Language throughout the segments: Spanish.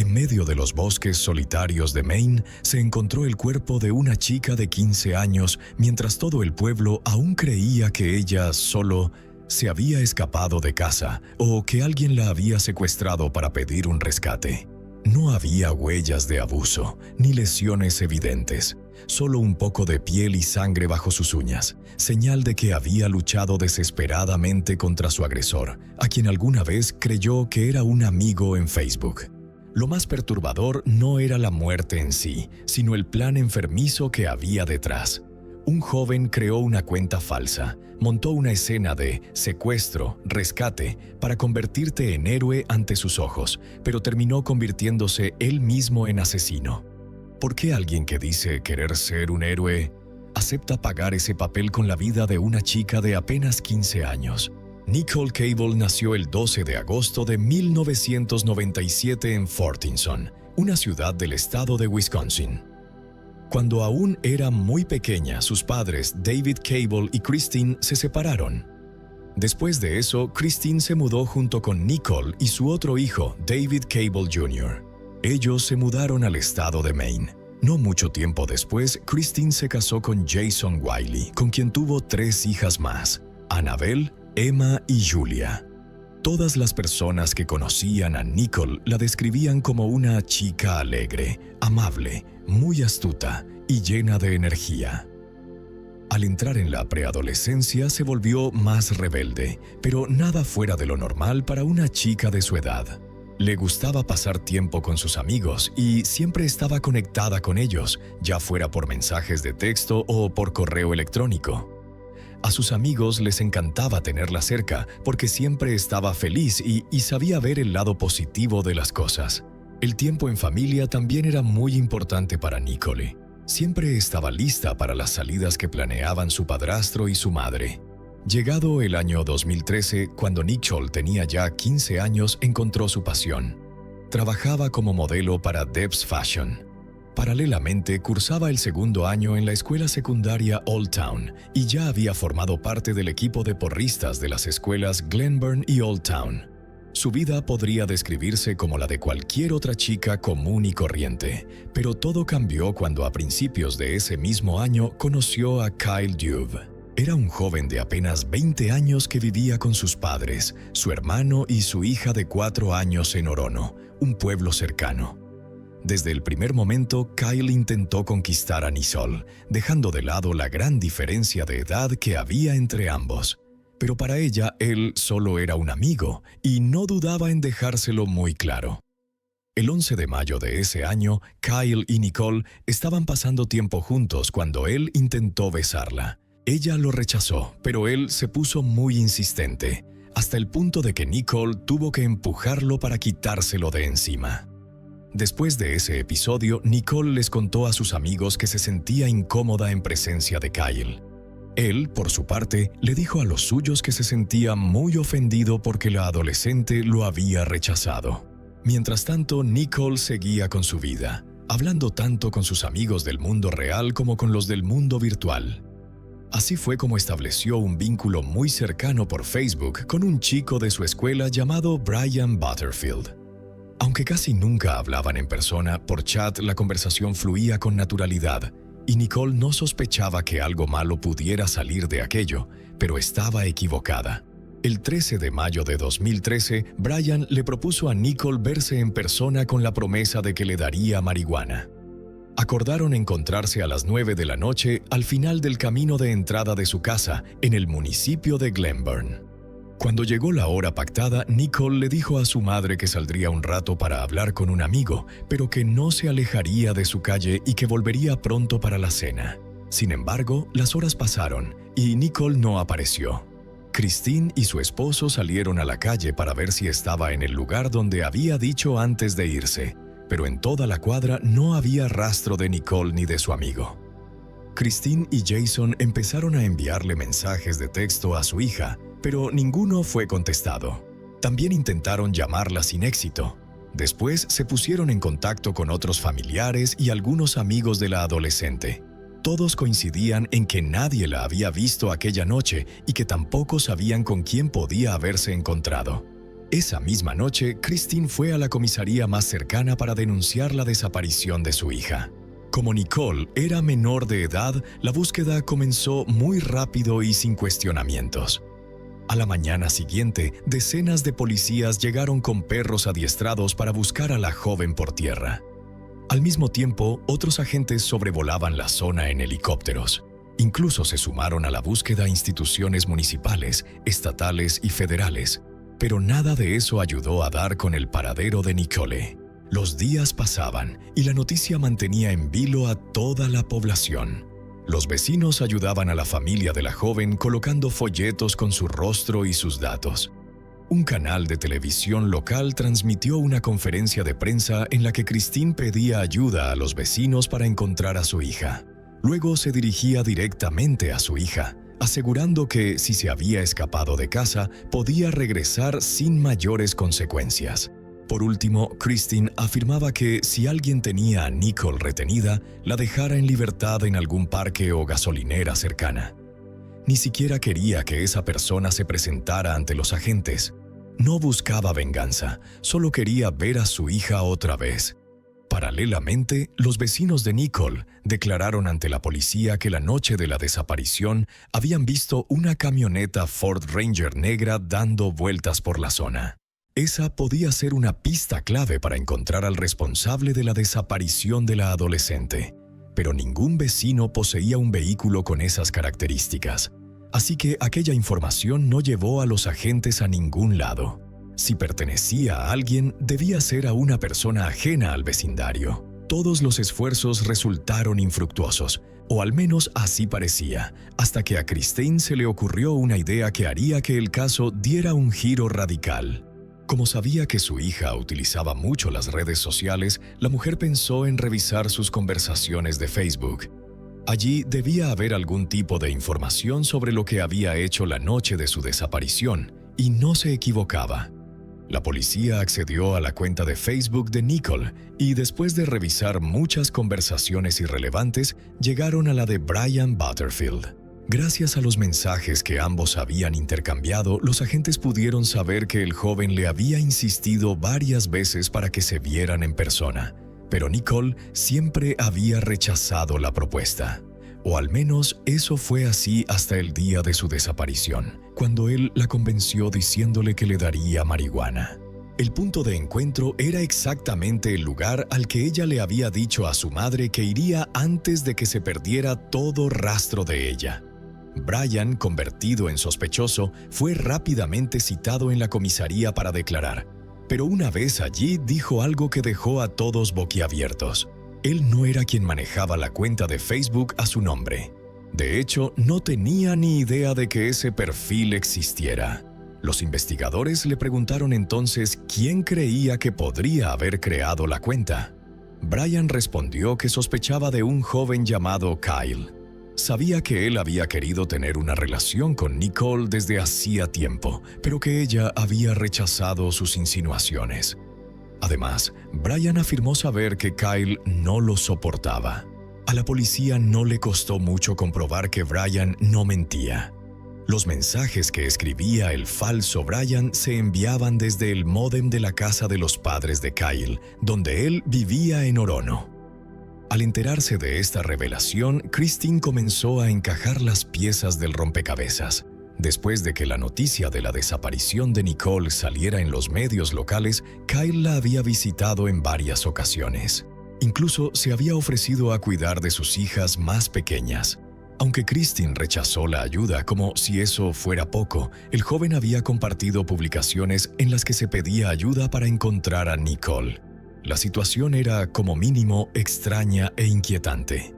En medio de los bosques solitarios de Maine, se encontró el cuerpo de una chica de 15 años, mientras todo el pueblo aún creía que ella solo se había escapado de casa o que alguien la había secuestrado para pedir un rescate. No había huellas de abuso, ni lesiones evidentes, solo un poco de piel y sangre bajo sus uñas, señal de que había luchado desesperadamente contra su agresor, a quien alguna vez creyó que era un amigo en Facebook. Lo más perturbador no era la muerte en sí, sino el plan enfermizo que había detrás. Un joven creó una cuenta falsa, montó una escena de secuestro, rescate, para convertirte en héroe ante sus ojos, pero terminó convirtiéndose él mismo en asesino. ¿Por qué alguien que dice querer ser un héroe acepta pagar ese papel con la vida de una chica de apenas 15 años? Nicole Cable nació el 12 de agosto de 1997 en Fortinson, una ciudad del estado de Wisconsin. Cuando aún era muy pequeña, sus padres, David Cable y Christine, se separaron. Después de eso, Christine se mudó junto con Nicole y su otro hijo, David Cable Jr. Ellos se mudaron al estado de Maine. No mucho tiempo después, Christine se casó con Jason Wiley, con quien tuvo 3 hijas más, Annabelle, Emma y Julia. Todas las personas que conocían a Nicole la describían como una chica alegre, amable, muy astuta y llena de energía. Al entrar en la preadolescencia se volvió más rebelde, pero nada fuera de lo normal para una chica de su edad. Le gustaba pasar tiempo con sus amigos y siempre estaba conectada con ellos, ya fuera por mensajes de texto o por correo electrónico. A sus amigos les encantaba tenerla cerca porque siempre estaba feliz y sabía ver el lado positivo de las cosas. El tiempo en familia también era muy importante para Nicole. Siempre estaba lista para las salidas que planeaban su padrastro y su madre. Llegado el año 2013, cuando Nicole tenía ya 15 años, encontró su pasión. Trabajaba como modelo para Debs Fashion. Paralelamente, cursaba el segundo año en la escuela secundaria Old Town y ya había formado parte del equipo de porristas de las escuelas Glenburn y Old Town. Su vida podría describirse como la de cualquier otra chica común y corriente, pero todo cambió cuando a principios de ese mismo año conoció a Kyle Dube. Era un joven de apenas 20 años que vivía con sus padres, su hermano y su hija de 4 años en Orono, un pueblo cercano. Desde el primer momento, Kyle intentó conquistar a Nicole, dejando de lado la gran diferencia de edad que había entre ambos. Pero para ella, él solo era un amigo, y no dudaba en dejárselo muy claro. El 11 de mayo de ese año, Kyle y Nicole estaban pasando tiempo juntos cuando él intentó besarla. Ella lo rechazó, pero él se puso muy insistente, hasta el punto de que Nicole tuvo que empujarlo para quitárselo de encima. Después de ese episodio, Nicole les contó a sus amigos que se sentía incómoda en presencia de Kyle. Él, por su parte, le dijo a los suyos que se sentía muy ofendido porque la adolescente lo había rechazado. Mientras tanto, Nicole seguía con su vida, hablando tanto con sus amigos del mundo real como con los del mundo virtual. Así fue como estableció un vínculo muy cercano por Facebook con un chico de su escuela llamado Brian Butterfield. Aunque casi nunca hablaban en persona, por chat la conversación fluía con naturalidad, y Nicole no sospechaba que algo malo pudiera salir de aquello, pero estaba equivocada. El 13 de mayo de 2013, Brian le propuso a Nicole verse en persona con la promesa de que le daría marihuana. Acordaron encontrarse a las 9 de la noche al final del camino de entrada de su casa, en el municipio de Glenburn. Cuando llegó la hora pactada, Nicole le dijo a su madre que saldría un rato para hablar con un amigo, pero que no se alejaría de su calle y que volvería pronto para la cena. Sin embargo, las horas pasaron y Nicole no apareció. Christine y su esposo salieron a la calle para ver si estaba en el lugar donde había dicho antes de irse, pero en toda la cuadra no había rastro de Nicole ni de su amigo. Christine y Jason empezaron a enviarle mensajes de texto a su hija, pero ninguno fue contestado. También intentaron llamarla sin éxito. Después se pusieron en contacto con otros familiares y algunos amigos de la adolescente. Todos coincidían en que nadie la había visto aquella noche y que tampoco sabían con quién podía haberse encontrado. Esa misma noche, Christine fue a la comisaría más cercana para denunciar la desaparición de su hija. Como Nicole era menor de edad, la búsqueda comenzó muy rápido y sin cuestionamientos. A la mañana siguiente, decenas de policías llegaron con perros adiestrados para buscar a la joven por tierra. Al mismo tiempo, otros agentes sobrevolaban la zona en helicópteros. Incluso se sumaron a la búsqueda instituciones municipales, estatales y federales. Pero nada de eso ayudó a dar con el paradero de Nicole. Los días pasaban y la noticia mantenía en vilo a toda la población. Los vecinos ayudaban a la familia de la joven colocando folletos con su rostro y sus datos. Un canal de televisión local transmitió una conferencia de prensa en la que Christine pedía ayuda a los vecinos para encontrar a su hija. Luego se dirigía directamente a su hija, asegurando que si se había escapado de casa, podía regresar sin mayores consecuencias. Por último, Christine afirmaba que si alguien tenía a Nicole retenida, la dejara en libertad en algún parque o gasolinera cercana. Ni siquiera quería que esa persona se presentara ante los agentes. No buscaba venganza, solo quería ver a su hija otra vez. Paralelamente, los vecinos de Nicole declararon ante la policía que la noche de la desaparición habían visto una camioneta Ford Ranger negra dando vueltas por la zona. Esa podía ser una pista clave para encontrar al responsable de la desaparición de la adolescente, pero ningún vecino poseía un vehículo con esas características, así que aquella información no llevó a los agentes a ningún lado. Si pertenecía a alguien, debía ser a una persona ajena al vecindario. Todos los esfuerzos resultaron infructuosos, o al menos así parecía, hasta que a Christine se le ocurrió una idea que haría que el caso diera un giro radical. Como sabía que su hija utilizaba mucho las redes sociales, la mujer pensó en revisar sus conversaciones de Facebook. Allí debía haber algún tipo de información sobre lo que había hecho la noche de su desaparición, y no se equivocaba. La policía accedió a la cuenta de Facebook de Nicole y después de revisar muchas conversaciones irrelevantes, llegaron a la de Brian Butterfield. Gracias a los mensajes que ambos habían intercambiado, los agentes pudieron saber que el joven le había insistido varias veces para que se vieran en persona, pero Nicole siempre había rechazado la propuesta. O al menos eso fue así hasta el día de su desaparición, cuando él la convenció diciéndole que le daría marihuana. El punto de encuentro era exactamente el lugar al que ella le había dicho a su madre que iría antes de que se perdiera todo rastro de ella. Brian, convertido en sospechoso, fue rápidamente citado en la comisaría para declarar, pero una vez allí dijo algo que dejó a todos boquiabiertos. Él no era quien manejaba la cuenta de Facebook a su nombre. De hecho, no tenía ni idea de que ese perfil existiera. Los investigadores le preguntaron entonces quién creía que podría haber creado la cuenta. Brian respondió que sospechaba de un joven llamado Kyle. Sabía que él había querido tener una relación con Nicole desde hacía tiempo, pero que ella había rechazado sus insinuaciones. Además, Brian afirmó saber que Kyle no lo soportaba. A la policía no le costó mucho comprobar que Brian no mentía. Los mensajes que escribía el falso Brian se enviaban desde el módem de la casa de los padres de Kyle, donde él vivía en Orono. Al enterarse de esta revelación, Christine comenzó a encajar las piezas del rompecabezas. Después de que la noticia de la desaparición de Nicole saliera en los medios locales, Kyle la había visitado en varias ocasiones. Incluso se había ofrecido a cuidar de sus hijas más pequeñas. Aunque Christine rechazó la ayuda como si eso fuera poco, el joven había compartido publicaciones en las que se pedía ayuda para encontrar a Nicole. La situación era, como mínimo, extraña e inquietante.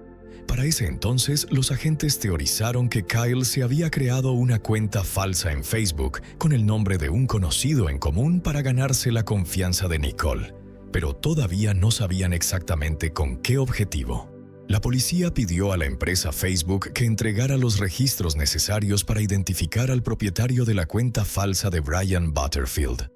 Para ese entonces, los agentes teorizaron que Kyle se había creado una cuenta falsa en Facebook con el nombre de un conocido en común para ganarse la confianza de Nicole, pero todavía no sabían exactamente con qué objetivo. La policía pidió a la empresa Facebook que entregara los registros necesarios para identificar al propietario de la cuenta falsa de Brian Butterfield.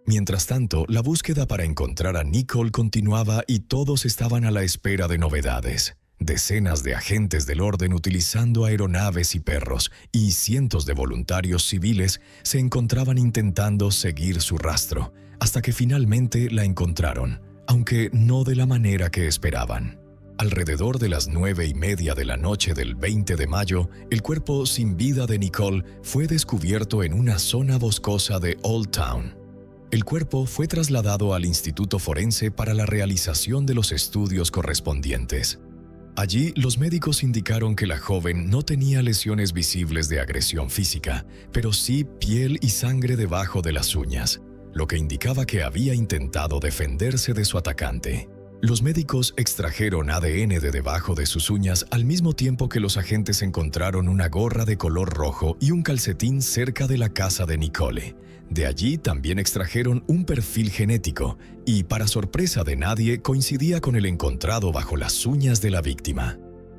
Mientras tanto, la búsqueda para encontrar a Nicole continuaba y todos estaban a la espera de novedades. Decenas de agentes del orden utilizando aeronaves y perros y cientos de voluntarios civiles se encontraban intentando seguir su rastro, hasta que finalmente la encontraron, aunque no de la manera que esperaban. Alrededor de las 9:30 de la noche del 20 de mayo, el cuerpo sin vida de Nicole fue descubierto en una zona boscosa de Old Town. El cuerpo fue trasladado al Instituto Forense para la realización de los estudios correspondientes. Allí, los médicos indicaron que la joven no tenía lesiones visibles de agresión física, pero sí piel y sangre debajo de las uñas, lo que indicaba que había intentado defenderse de su atacante. Los médicos extrajeron ADN de debajo de sus uñas al mismo tiempo que los agentes encontraron una gorra de color rojo y un calcetín cerca de la casa de Nicole. De allí también extrajeron un perfil genético y, para sorpresa de nadie, coincidía con el encontrado bajo las uñas de la víctima.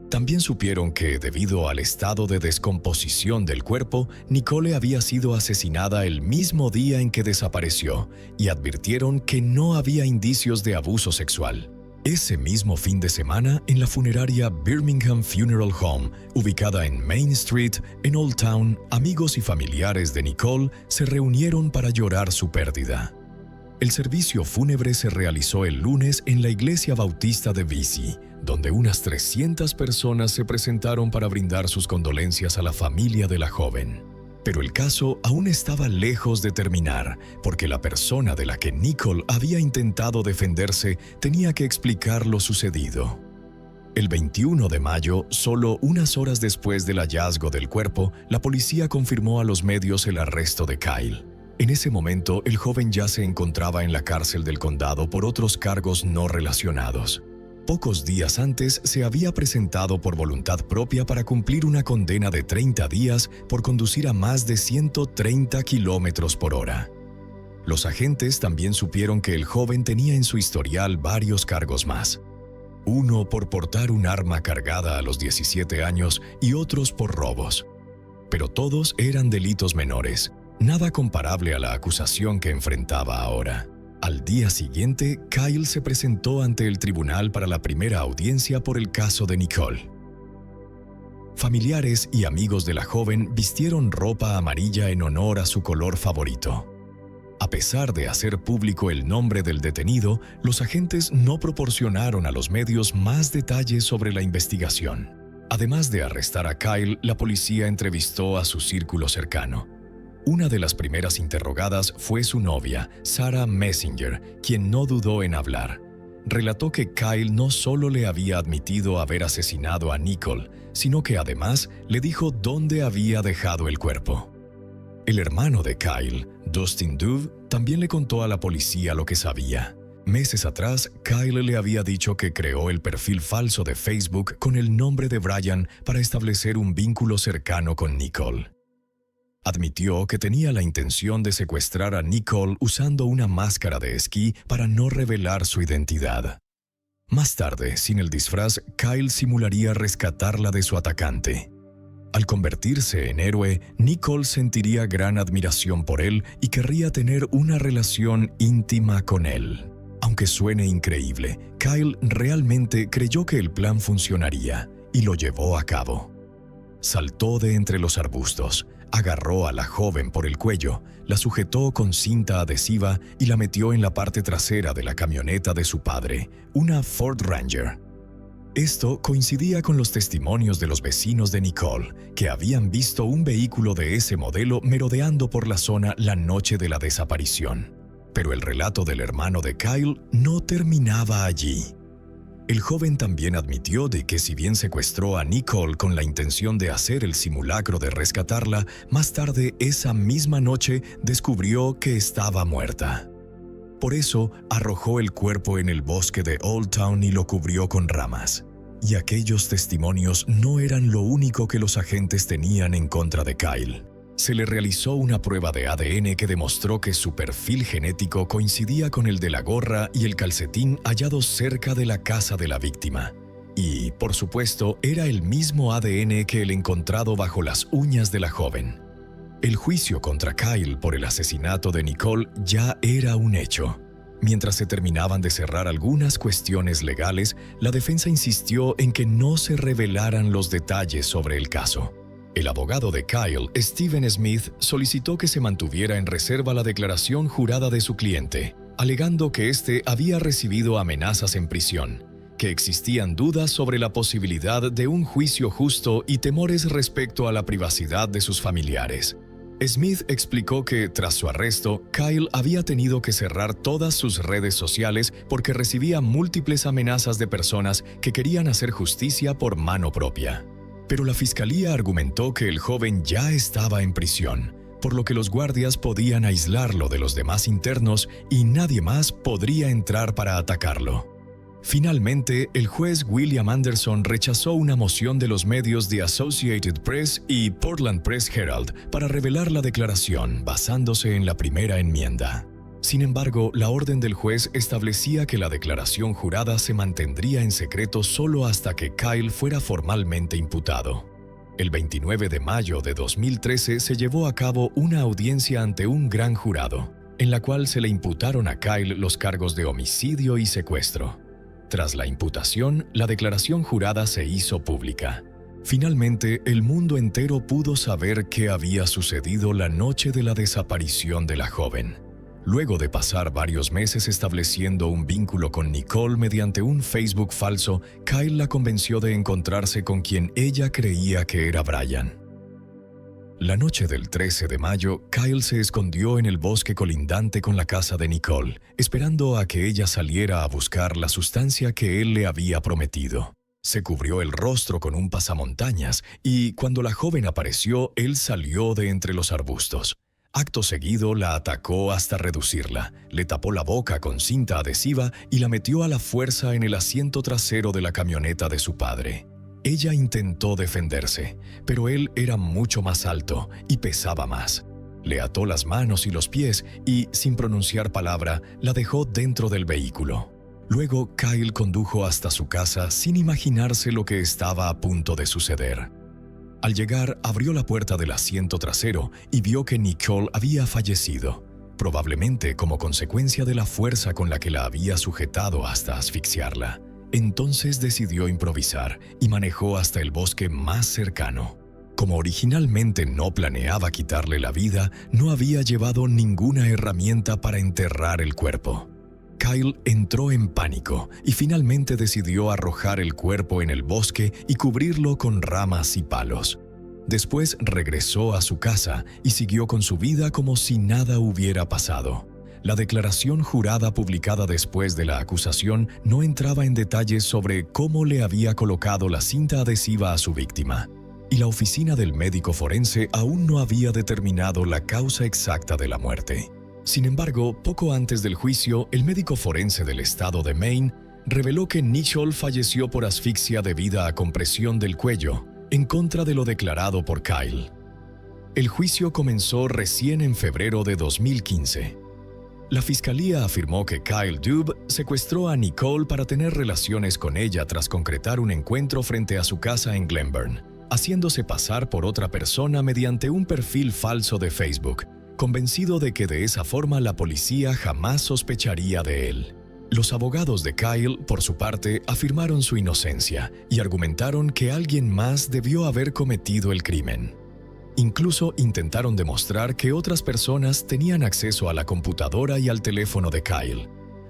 También supieron que, debido al estado de descomposición del cuerpo, Nicole había sido asesinada el mismo día en que desapareció, y advirtieron que no había indicios de abuso sexual. Ese mismo fin de semana, en la funeraria Birmingham Funeral Home, ubicada en Main Street, en Old Town, amigos y familiares de Nicole se reunieron para llorar su pérdida. El servicio fúnebre se realizó el lunes en la iglesia bautista de Vesey, donde unas 300 personas se presentaron para brindar sus condolencias a la familia de la joven. Pero el caso aún estaba lejos de terminar, porque la persona de la que Nicole había intentado defenderse tenía que explicar lo sucedido. El 21 de mayo, solo unas horas después del hallazgo del cuerpo, la policía confirmó a los medios el arresto de Kyle. En ese momento, el joven ya se encontraba en la cárcel del condado por otros cargos no relacionados. Pocos días antes se había presentado por voluntad propia para cumplir una condena de 30 días por conducir a más de 130 kilómetros por hora. Los agentes también supieron que el joven tenía en su historial varios cargos más. Uno por portar un arma cargada a los 17 años y otros por robos. Pero todos eran delitos menores, nada comparable a la acusación que enfrentaba ahora. Al día siguiente, Kyle se presentó ante el tribunal para la primera audiencia por el caso de Nicole. Familiares y amigos de la joven vistieron ropa amarilla en honor a su color favorito. A pesar de hacer público el nombre del detenido, los agentes no proporcionaron a los medios más detalles sobre la investigación. Además de arrestar a Kyle, la policía entrevistó a su círculo cercano. Una de las primeras interrogadas fue su novia, Sarah Messenger, quien no dudó en hablar. Relató que Kyle no solo le había admitido haber asesinado a Nicole, sino que además le dijo dónde había dejado el cuerpo. El hermano de Kyle, Dustin Dove, también le contó a la policía lo que sabía. Meses atrás, Kyle le había dicho que creó el perfil falso de Facebook con el nombre de Brian para establecer un vínculo cercano con Nicole. Admitió que tenía la intención de secuestrar a Nicole usando una máscara de esquí para no revelar su identidad. Más tarde, sin el disfraz, Kyle simularía rescatarla de su atacante. Al convertirse en héroe, Nicole sentiría gran admiración por él y querría tener una relación íntima con él. Aunque suene increíble, Kyle realmente creyó que el plan funcionaría y lo llevó a cabo. Saltó de entre los arbustos, agarró a la joven por el cuello, la sujetó con cinta adhesiva y la metió en la parte trasera de la camioneta de su padre, una Ford Ranger. Esto coincidía con los testimonios de los vecinos de Nicole, que habían visto un vehículo de ese modelo merodeando por la zona la noche de la desaparición. Pero el relato del hermano de Kyle no terminaba allí. El joven también admitió de que si bien secuestró a Nicole con la intención de hacer el simulacro de rescatarla, más tarde esa misma noche descubrió que estaba muerta. Por eso arrojó el cuerpo en el bosque de Old Town y lo cubrió con ramas. Y aquellos testimonios no eran lo único que los agentes tenían en contra de Kyle. Se le realizó una prueba de ADN que demostró que su perfil genético coincidía con el de la gorra y el calcetín hallados cerca de la casa de la víctima. Y, por supuesto, era el mismo ADN que el encontrado bajo las uñas de la joven. El juicio contra Kyle por el asesinato de Nicole ya era un hecho. Mientras se terminaban de cerrar algunas cuestiones legales, la defensa insistió en que no se revelaran los detalles sobre el caso. El abogado de Kyle, Stephen Smith, solicitó que se mantuviera en reserva la declaración jurada de su cliente, alegando que éste había recibido amenazas en prisión, que existían dudas sobre la posibilidad de un juicio justo y temores respecto a la privacidad de sus familiares. Smith explicó que, tras su arresto, Kyle había tenido que cerrar todas sus redes sociales porque recibía múltiples amenazas de personas que querían hacer justicia por mano propia. Pero la fiscalía argumentó que el joven ya estaba en prisión, por lo que los guardias podían aislarlo de los demás internos y nadie más podría entrar para atacarlo. Finalmente, el juez William Anderson rechazó una moción de los medios The Associated Press y Portland Press Herald para revelar la declaración basándose en la primera enmienda. Sin embargo, la orden del juez establecía que la declaración jurada se mantendría en secreto solo hasta que Kyle fuera formalmente imputado. El 29 de mayo de 2013 se llevó a cabo una audiencia ante un gran jurado, en la cual se le imputaron a Kyle los cargos de homicidio y secuestro. Tras la imputación, la declaración jurada se hizo pública. Finalmente, el mundo entero pudo saber qué había sucedido la noche de la desaparición de la joven. Luego de pasar varios meses estableciendo un vínculo con Nicole mediante un Facebook falso, Kyle la convenció de encontrarse con quien ella creía que era Brian. La noche del 13 de mayo, Kyle se escondió en el bosque colindante con la casa de Nicole, esperando a que ella saliera a buscar la sustancia que él le había prometido. Se cubrió el rostro con un pasamontañas y, cuando la joven apareció, él salió de entre los arbustos. Acto seguido, la atacó hasta reducirla, le tapó la boca con cinta adhesiva y la metió a la fuerza en el asiento trasero de la camioneta de su padre. Ella intentó defenderse, pero él era mucho más alto y pesaba más. Le ató las manos y los pies y, sin pronunciar palabra, la dejó dentro del vehículo. Luego, Kyle condujo hasta su casa sin imaginarse lo que estaba a punto de suceder. Al llegar, abrió la puerta del asiento trasero y vio que Nicole había fallecido, probablemente como consecuencia de la fuerza con la que la había sujetado hasta asfixiarla. Entonces decidió improvisar y manejó hasta el bosque más cercano. Como originalmente no planeaba quitarle la vida, no había llevado ninguna herramienta para enterrar el cuerpo. Kyle entró en pánico y finalmente decidió arrojar el cuerpo en el bosque y cubrirlo con ramas y palos. Después regresó a su casa y siguió con su vida como si nada hubiera pasado. La declaración jurada publicada después de la acusación no entraba en detalles sobre cómo le había colocado la cinta adhesiva a su víctima, y la oficina del médico forense aún no había determinado la causa exacta de la muerte. Sin embargo, poco antes del juicio, el médico forense del estado de Maine reveló que Nicole falleció por asfixia debida a compresión del cuello, en contra de lo declarado por Kyle. El juicio comenzó recién en febrero de 2015. La fiscalía afirmó que Kyle Dube secuestró a Nicole para tener relaciones con ella tras concretar un encuentro frente a su casa en Glenburn, haciéndose pasar por otra persona mediante un perfil falso de Facebook, convencido de que de esa forma la policía jamás sospecharía de él. Los abogados de Kyle, por su parte, afirmaron su inocencia y argumentaron que alguien más debió haber cometido el crimen. Incluso intentaron demostrar que otras personas tenían acceso a la computadora y al teléfono de Kyle,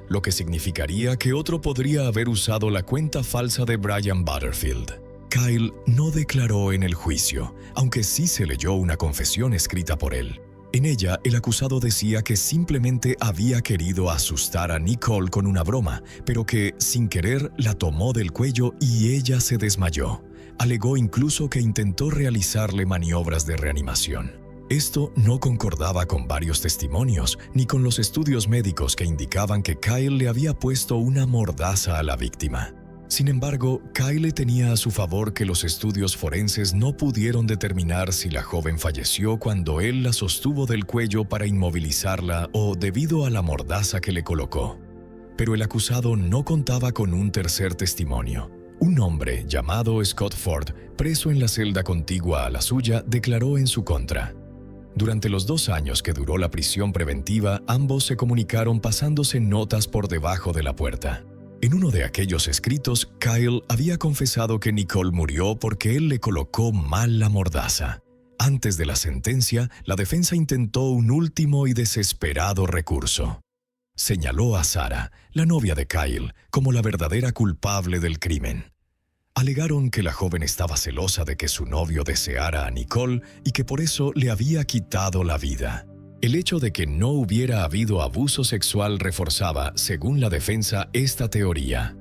lo que significaría que otro podría haber usado la cuenta falsa de Brian Butterfield. Kyle no declaró en el juicio, aunque sí se leyó una confesión escrita por él. En ella, el acusado decía que simplemente había querido asustar a Nicole con una broma, pero que, sin querer, la tomó del cuello y ella se desmayó. Alegó incluso que intentó realizarle maniobras de reanimación. Esto no concordaba con varios testimonios, ni con los estudios médicos que indicaban que Kyle le había puesto una mordaza a la víctima. Sin embargo, Kyle tenía a su favor que los estudios forenses no pudieron determinar si la joven falleció cuando él la sostuvo del cuello para inmovilizarla o debido a la mordaza que le colocó. Pero el acusado no contaba con un tercer testimonio. Un hombre llamado Scott Ford, preso en la celda contigua a la suya, declaró en su contra. Durante los 2 años que duró la prisión preventiva, ambos se comunicaron pasándose notas por debajo de la puerta. En uno de aquellos escritos, Kyle había confesado que Nicole murió porque él le colocó mal la mordaza. Antes de la sentencia, la defensa intentó un último y desesperado recurso. Señaló a Sarah, la novia de Kyle, como la verdadera culpable del crimen. Alegaron que la joven estaba celosa de que su novio deseara a Nicole y que por eso le había quitado la vida. El hecho de que no hubiera habido abuso sexual reforzaba, según la defensa, esta teoría.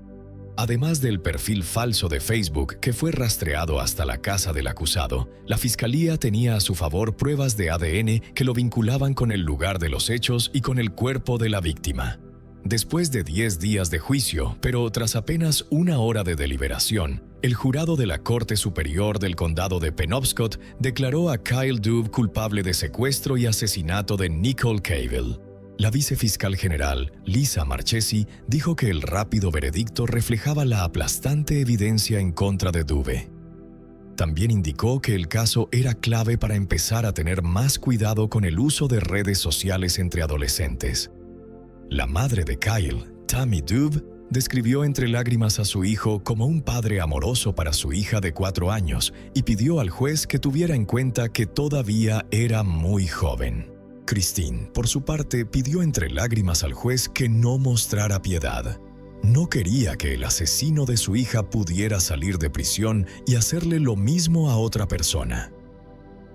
Además del perfil falso de Facebook que fue rastreado hasta la casa del acusado, la fiscalía tenía a su favor pruebas de ADN que lo vinculaban con el lugar de los hechos y con el cuerpo de la víctima. Después de 10 días de juicio, pero tras apenas 1 hora de deliberación, el jurado de la Corte Superior del Condado de Penobscot declaró a Kyle Dove culpable de secuestro y asesinato de Nicole Cavell. La vicefiscal general, Lisa Marchesi, dijo que el rápido veredicto reflejaba la aplastante evidencia en contra de Dove. También indicó que el caso era clave para empezar a tener más cuidado con el uso de redes sociales entre adolescentes. La madre de Kyle, Tammy Dove, describió entre lágrimas a su hijo como un padre amoroso para su hija de 4 años y pidió al juez que tuviera en cuenta que todavía era muy joven. Christine, por su parte, pidió entre lágrimas al juez que no mostrara piedad. No quería que el asesino de su hija pudiera salir de prisión y hacerle lo mismo a otra persona.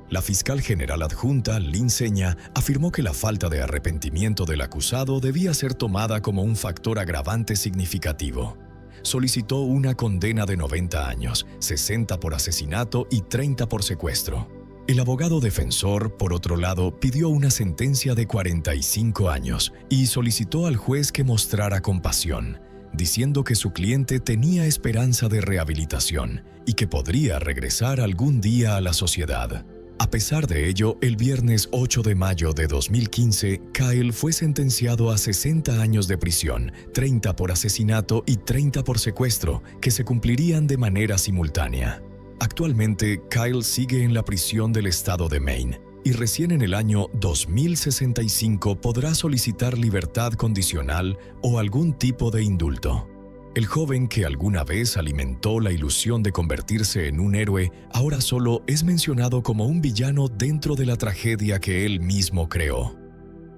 La fiscal general adjunta, Lynn Seña, afirmó que la falta de arrepentimiento del acusado debía ser tomada como un factor agravante significativo. Solicitó una condena de 90 años, 60 por asesinato y 30 por secuestro. El abogado defensor, por otro lado, pidió una sentencia de 45 años y solicitó al juez que mostrara compasión, diciendo que su cliente tenía esperanza de rehabilitación y que podría regresar algún día a la sociedad. A pesar de ello, el viernes 8 de mayo de 2015, Kyle fue sentenciado a 60 años de prisión, 30 por asesinato y 30 por secuestro, que se cumplirían de manera simultánea. Actualmente, Kyle sigue en la prisión del estado de Maine y recién en el año 2065 podrá solicitar libertad condicional o algún tipo de indulto. El joven que alguna vez alimentó la ilusión de convertirse en un héroe, ahora solo es mencionado como un villano dentro de la tragedia que él mismo creó.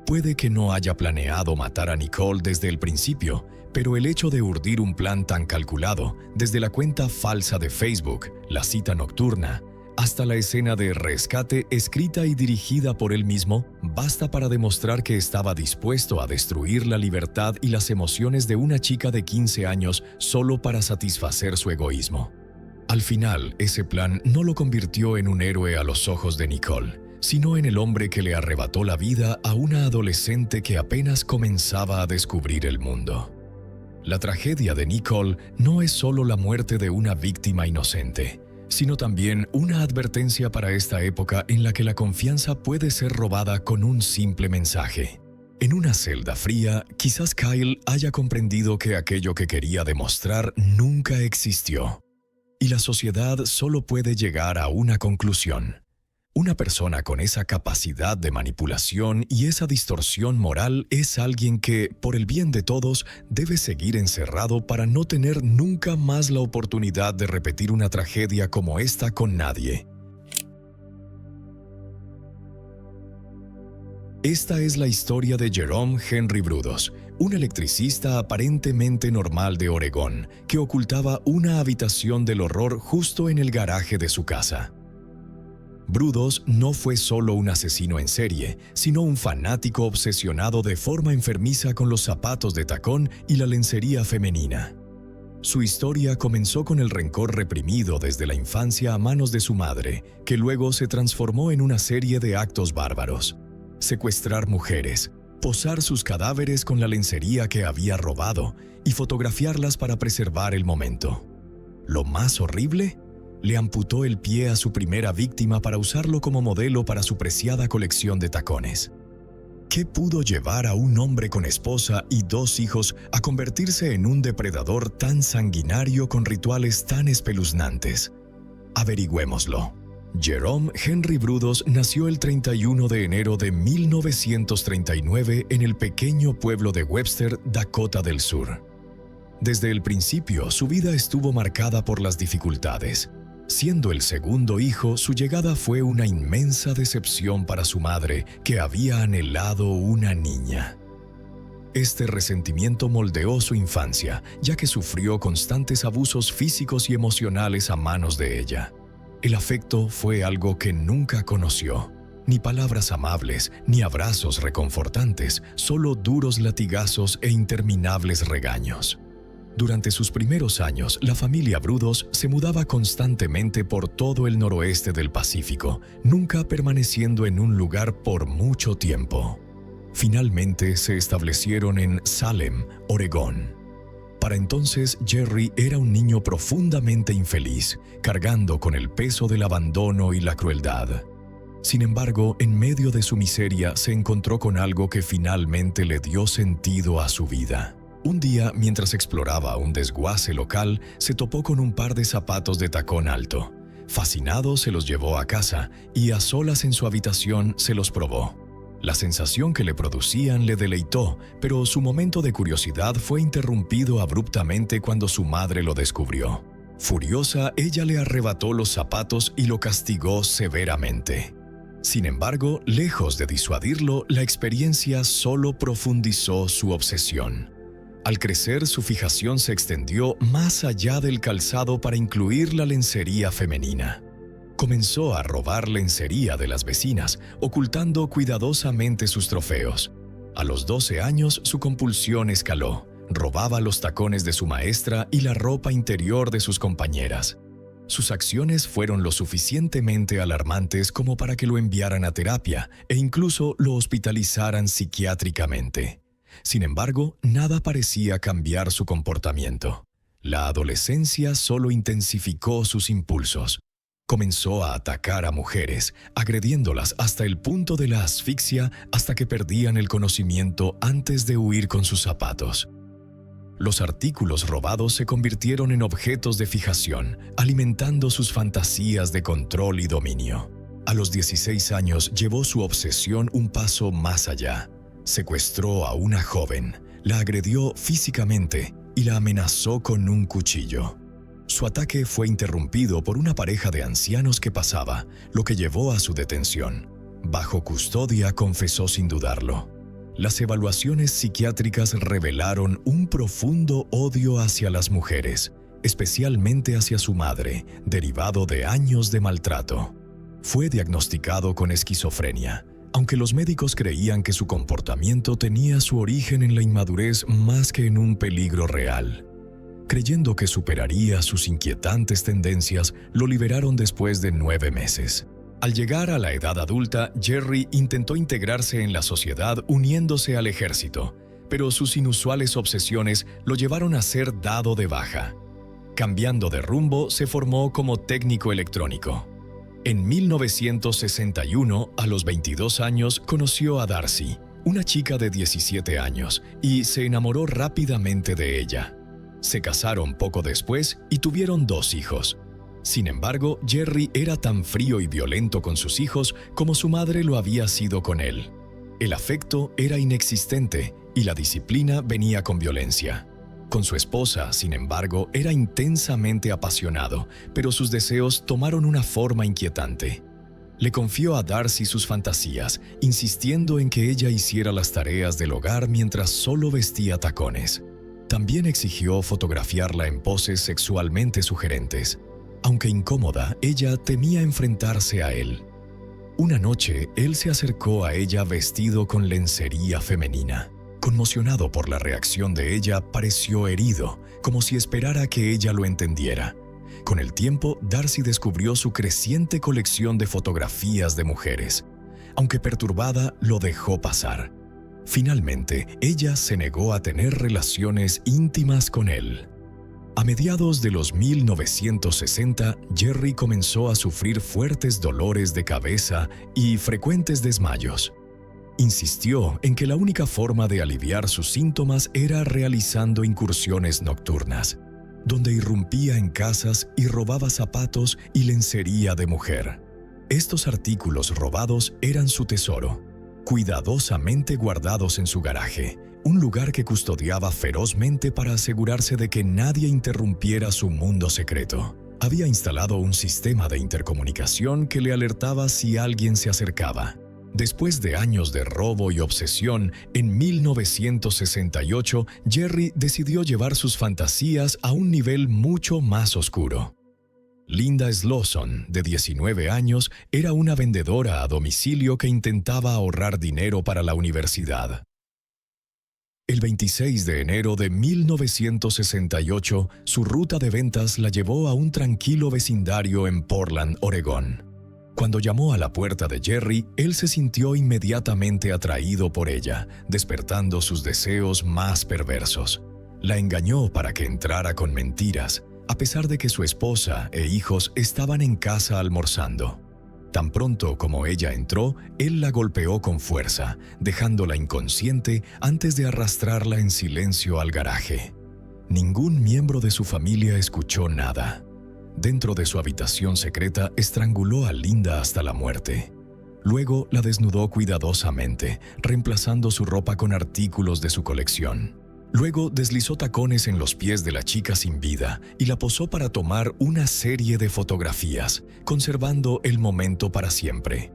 Puede que no haya planeado matar a Nicole desde el principio, pero el hecho de urdir un plan tan calculado, desde la cuenta falsa de Facebook, la cita nocturna, hasta la escena de rescate escrita y dirigida por él mismo, basta para demostrar que estaba dispuesto a destruir la libertad y las emociones de una chica de 15 años solo para satisfacer su egoísmo. Al final, ese plan no lo convirtió en un héroe a los ojos de Nicole, sino en el hombre que le arrebató la vida a una adolescente que apenas comenzaba a descubrir el mundo. La tragedia de Nicole no es solo la muerte de una víctima inocente, sino también una advertencia para esta época en la que la confianza puede ser robada con un simple mensaje. En una celda fría, quizás Kyle haya comprendido que aquello que quería demostrar nunca existió. Y la sociedad solo puede llegar a una conclusión. Una persona con esa capacidad de manipulación y esa distorsión moral es alguien que, por el bien de todos, debe seguir encerrado para no tener nunca más la oportunidad de repetir una tragedia como esta con nadie. Esta es la historia de Jerome Henry Brudos, un electricista aparentemente normal de Oregón, que ocultaba una habitación del horror justo en el garaje de su casa. Brudos no fue solo un asesino en serie, sino un fanático obsesionado de forma enfermiza con los zapatos de tacón y la lencería femenina. Su historia comenzó con el rencor reprimido desde la infancia a manos de su madre, que luego se transformó en una serie de actos bárbaros. Secuestrar mujeres, posar sus cadáveres con la lencería que había robado y fotografiarlas para preservar el momento. Lo más horrible, le amputó el pie a su primera víctima para usarlo como modelo para su preciada colección de tacones. ¿Qué pudo llevar a un hombre con esposa y 2 hijos a convertirse en un depredador tan sanguinario con rituales tan espeluznantes? Averigüémoslo. Jerome Henry Brudos nació el 31 de enero de 1939 en el pequeño pueblo de Webster, Dakota del Sur. Desde el principio, su vida estuvo marcada por las dificultades. Siendo el segundo hijo, su llegada fue una inmensa decepción para su madre, que había anhelado una niña. Este resentimiento moldeó su infancia, ya que sufrió constantes abusos físicos y emocionales a manos de ella. El afecto fue algo que nunca conoció. Ni palabras amables, ni abrazos reconfortantes, solo duros latigazos e interminables regaños. Durante sus primeros años, la familia Brudos se mudaba constantemente por todo el noroeste del Pacífico, nunca permaneciendo en un lugar por mucho tiempo. Finalmente se establecieron en Salem, Oregón. Para entonces, Jerry era un niño profundamente infeliz, cargando con el peso del abandono y la crueldad. Sin embargo, en medio de su miseria, se encontró con algo que finalmente le dio sentido a su vida. Un día, mientras exploraba un desguace local, se topó con un par de zapatos de tacón alto. Fascinado, se los llevó a casa y a solas en su habitación se los probó. La sensación que le producían le deleitó, pero su momento de curiosidad fue interrumpido abruptamente cuando su madre lo descubrió. Furiosa, ella le arrebató los zapatos y lo castigó severamente. Sin embargo, lejos de disuadirlo, la experiencia solo profundizó su obsesión. Al crecer, su fijación se extendió más allá del calzado para incluir la lencería femenina. Comenzó a robar lencería de las vecinas, ocultando cuidadosamente sus trofeos. A los 12 años, su compulsión escaló. Robaba los tacones de su maestra y la ropa interior de sus compañeras. Sus acciones fueron lo suficientemente alarmantes como para que lo enviaran a terapia e incluso lo hospitalizaran psiquiátricamente. Sin embargo, nada parecía cambiar su comportamiento. La adolescencia solo intensificó sus impulsos. Comenzó a atacar a mujeres, agrediéndolas hasta el punto de la asfixia hasta que perdían el conocimiento antes de huir con sus zapatos. Los artículos robados se convirtieron en objetos de fijación, alimentando sus fantasías de control y dominio. A los 16 años llevó su obsesión un paso más allá. Secuestró a una joven, la agredió físicamente y la amenazó con un cuchillo. Su ataque fue interrumpido por una pareja de ancianos que pasaba, lo que llevó a su detención. Bajo custodia, confesó sin dudarlo. Las evaluaciones psiquiátricas revelaron un profundo odio hacia las mujeres, especialmente hacia su madre, derivado de años de maltrato. Fue diagnosticado con esquizofrenia, aunque los médicos creían que su comportamiento tenía su origen en la inmadurez más que en un peligro real. Creyendo que superaría sus inquietantes tendencias, lo liberaron después de 9 meses. Al llegar a la edad adulta, Jerry intentó integrarse en la sociedad uniéndose al ejército, pero sus inusuales obsesiones lo llevaron a ser dado de baja. Cambiando de rumbo, se formó como técnico electrónico. En 1961, a los 22 años, conoció a Darcy, una chica de 17 años, y se enamoró rápidamente de ella. Se casaron poco después y tuvieron 2 hijos. Sin embargo, Jerry era tan frío y violento con sus hijos como su madre lo había sido con él. El afecto era inexistente y la disciplina venía con violencia. Con su esposa, sin embargo, era intensamente apasionado, pero sus deseos tomaron una forma inquietante. Le confió a Darcy sus fantasías, insistiendo en que ella hiciera las tareas del hogar mientras solo vestía tacones. También exigió fotografiarla en poses sexualmente sugerentes. Aunque incómoda, ella temía enfrentarse a él. Una noche, él se acercó a ella vestido con lencería femenina. Conmocionado por la reacción de ella, pareció herido, como si esperara que ella lo entendiera. Con el tiempo, Darcy descubrió su creciente colección de fotografías de mujeres. Aunque perturbada, lo dejó pasar. Finalmente, ella se negó a tener relaciones íntimas con él. A mediados de los 1960, Jerry comenzó a sufrir fuertes dolores de cabeza y frecuentes desmayos. Insistió en que la única forma de aliviar sus síntomas era realizando incursiones nocturnas, donde irrumpía en casas y robaba zapatos y lencería de mujer. Estos artículos robados eran su tesoro, cuidadosamente guardados en su garaje, un lugar que custodiaba ferozmente para asegurarse de que nadie interrumpiera su mundo secreto. Había instalado un sistema de intercomunicación que le alertaba si alguien se acercaba. Después de años de robo y obsesión, en 1968, Jerry decidió llevar sus fantasías a un nivel mucho más oscuro. Linda Slawson, de 19 años, era una vendedora a domicilio que intentaba ahorrar dinero para la universidad. El 26 de enero de 1968, su ruta de ventas la llevó a un tranquilo vecindario en Portland, Oregón. Cuando llamó a la puerta de Jerry, él se sintió inmediatamente atraído por ella, despertando sus deseos más perversos. La engañó para que entrara con mentiras, a pesar de que su esposa e hijos estaban en casa almorzando. Tan pronto como ella entró, él la golpeó con fuerza, dejándola inconsciente antes de arrastrarla en silencio al garaje. Ningún miembro de su familia escuchó nada. Dentro de su habitación secreta, estranguló a Linda hasta la muerte. Luego la desnudó cuidadosamente, reemplazando su ropa con artículos de su colección. Luego deslizó tacones en los pies de la chica sin vida y la posó para tomar una serie de fotografías, conservando el momento para siempre.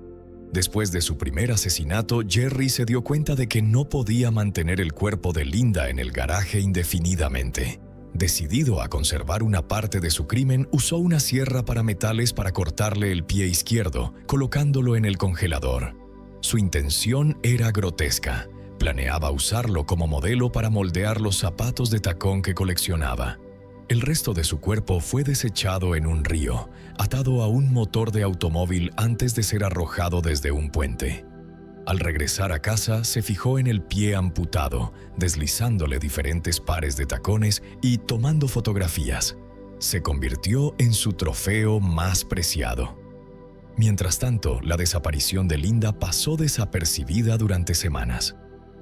Después de su primer asesinato, Jerry se dio cuenta de que no podía mantener el cuerpo de Linda en el garaje indefinidamente. Decidido a conservar una parte de su crimen, usó una sierra para metales para cortarle el pie izquierdo, colocándolo en el congelador. Su intención era grotesca. Planeaba usarlo como modelo para moldear los zapatos de tacón que coleccionaba. El resto de su cuerpo fue desechado en un río, atado a un motor de automóvil antes de ser arrojado desde un puente. Al regresar a casa, se fijó en el pie amputado, deslizándole diferentes pares de tacones y tomando fotografías. Se convirtió en su trofeo más preciado. Mientras tanto, la desaparición de Linda pasó desapercibida durante semanas.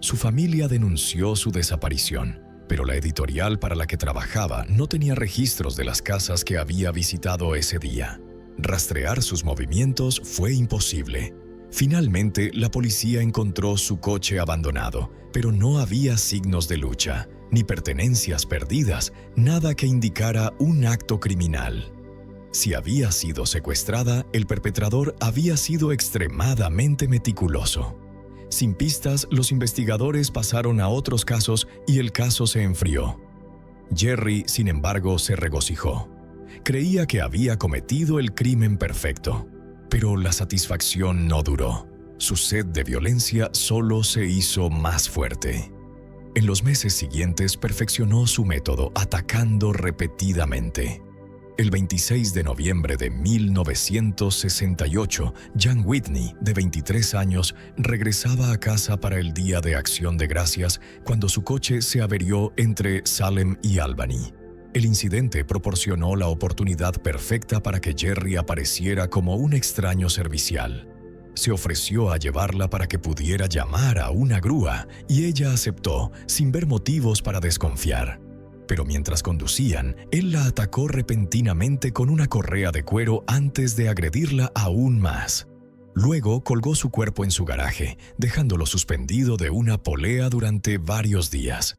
Su familia denunció su desaparición, pero la editorial para la que trabajaba no tenía registros de las casas que había visitado ese día. Rastrear sus movimientos fue imposible. Finalmente, la policía encontró su coche abandonado, pero no había signos de lucha, ni pertenencias perdidas, nada que indicara un acto criminal. Si había sido secuestrada, el perpetrador había sido extremadamente meticuloso. Sin pistas, los investigadores pasaron a otros casos y el caso se enfrió. Jerry, sin embargo, se regocijó. Creía que había cometido el crimen perfecto, pero la satisfacción no duró. Su sed de violencia solo se hizo más fuerte. En los meses siguientes perfeccionó su método, atacando repetidamente. El 26 de noviembre de 1968, Jan Whitney, de 23 años, regresaba a casa para el Día de Acción de Gracias cuando su coche se averió entre Salem y Albany. El incidente proporcionó la oportunidad perfecta para que Jerry apareciera como un extraño servicial. Se ofreció a llevarla para que pudiera llamar a una grúa y ella aceptó, sin ver motivos para desconfiar. Pero mientras conducían, él la atacó repentinamente con una correa de cuero antes de agredirla aún más. Luego colgó su cuerpo en su garaje, dejándolo suspendido de una polea durante varios días.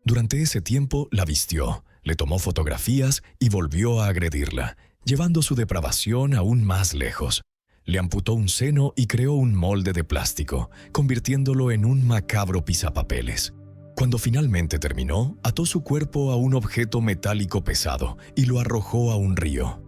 Durante ese tiempo la vistió, le tomó fotografías y volvió a agredirla, llevando su depravación aún más lejos. Le amputó un seno y creó un molde de plástico, convirtiéndolo en un macabro pisapapeles. Cuando finalmente terminó, ató su cuerpo a un objeto metálico pesado y lo arrojó a un río.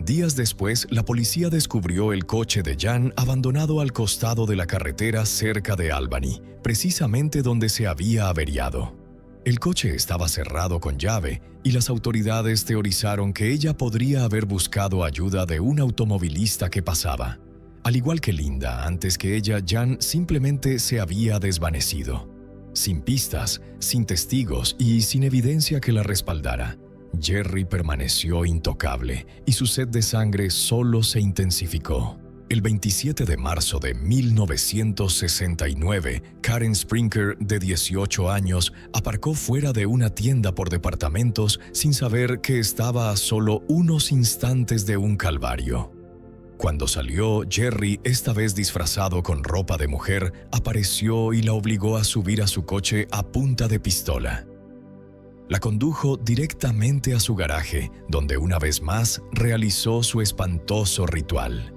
Días después, la policía descubrió el coche de Jan abandonado al costado de la carretera cerca de Albany, precisamente donde se había averiado. El coche estaba cerrado con llave y las autoridades teorizaron que ella podría haber buscado ayuda de un automovilista que pasaba. Al igual que Linda, antes que ella, Jan simplemente se había desvanecido. Sin pistas, sin testigos y sin evidencia que la respaldara, Jerry permaneció intocable y su sed de sangre solo se intensificó. El 27 de marzo de 1969, Karen Sprinker, de 18 años, aparcó fuera de una tienda por departamentos sin saber que estaba a solo unos instantes de un calvario. Cuando salió, Jerry, esta vez disfrazado con ropa de mujer, apareció y la obligó a subir a su coche a punta de pistola. La condujo directamente a su garaje, donde una vez más realizó su espantoso ritual.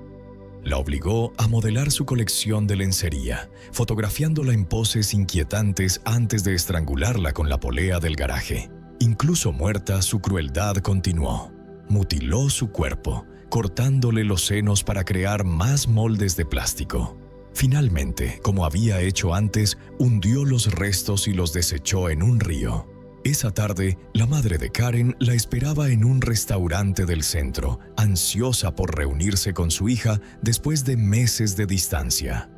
La obligó a modelar su colección de lencería, fotografiándola en poses inquietantes antes de estrangularla con la polea del garaje. Incluso muerta, su crueldad continuó. Mutiló su cuerpo, cortándole los senos para crear más moldes de plástico. Finalmente, como había hecho antes, hundió los restos y los desechó en un río. Esa tarde, la madre de Karen la esperaba en un restaurante del centro, ansiosa por reunirse con su hija después de meses de distancia.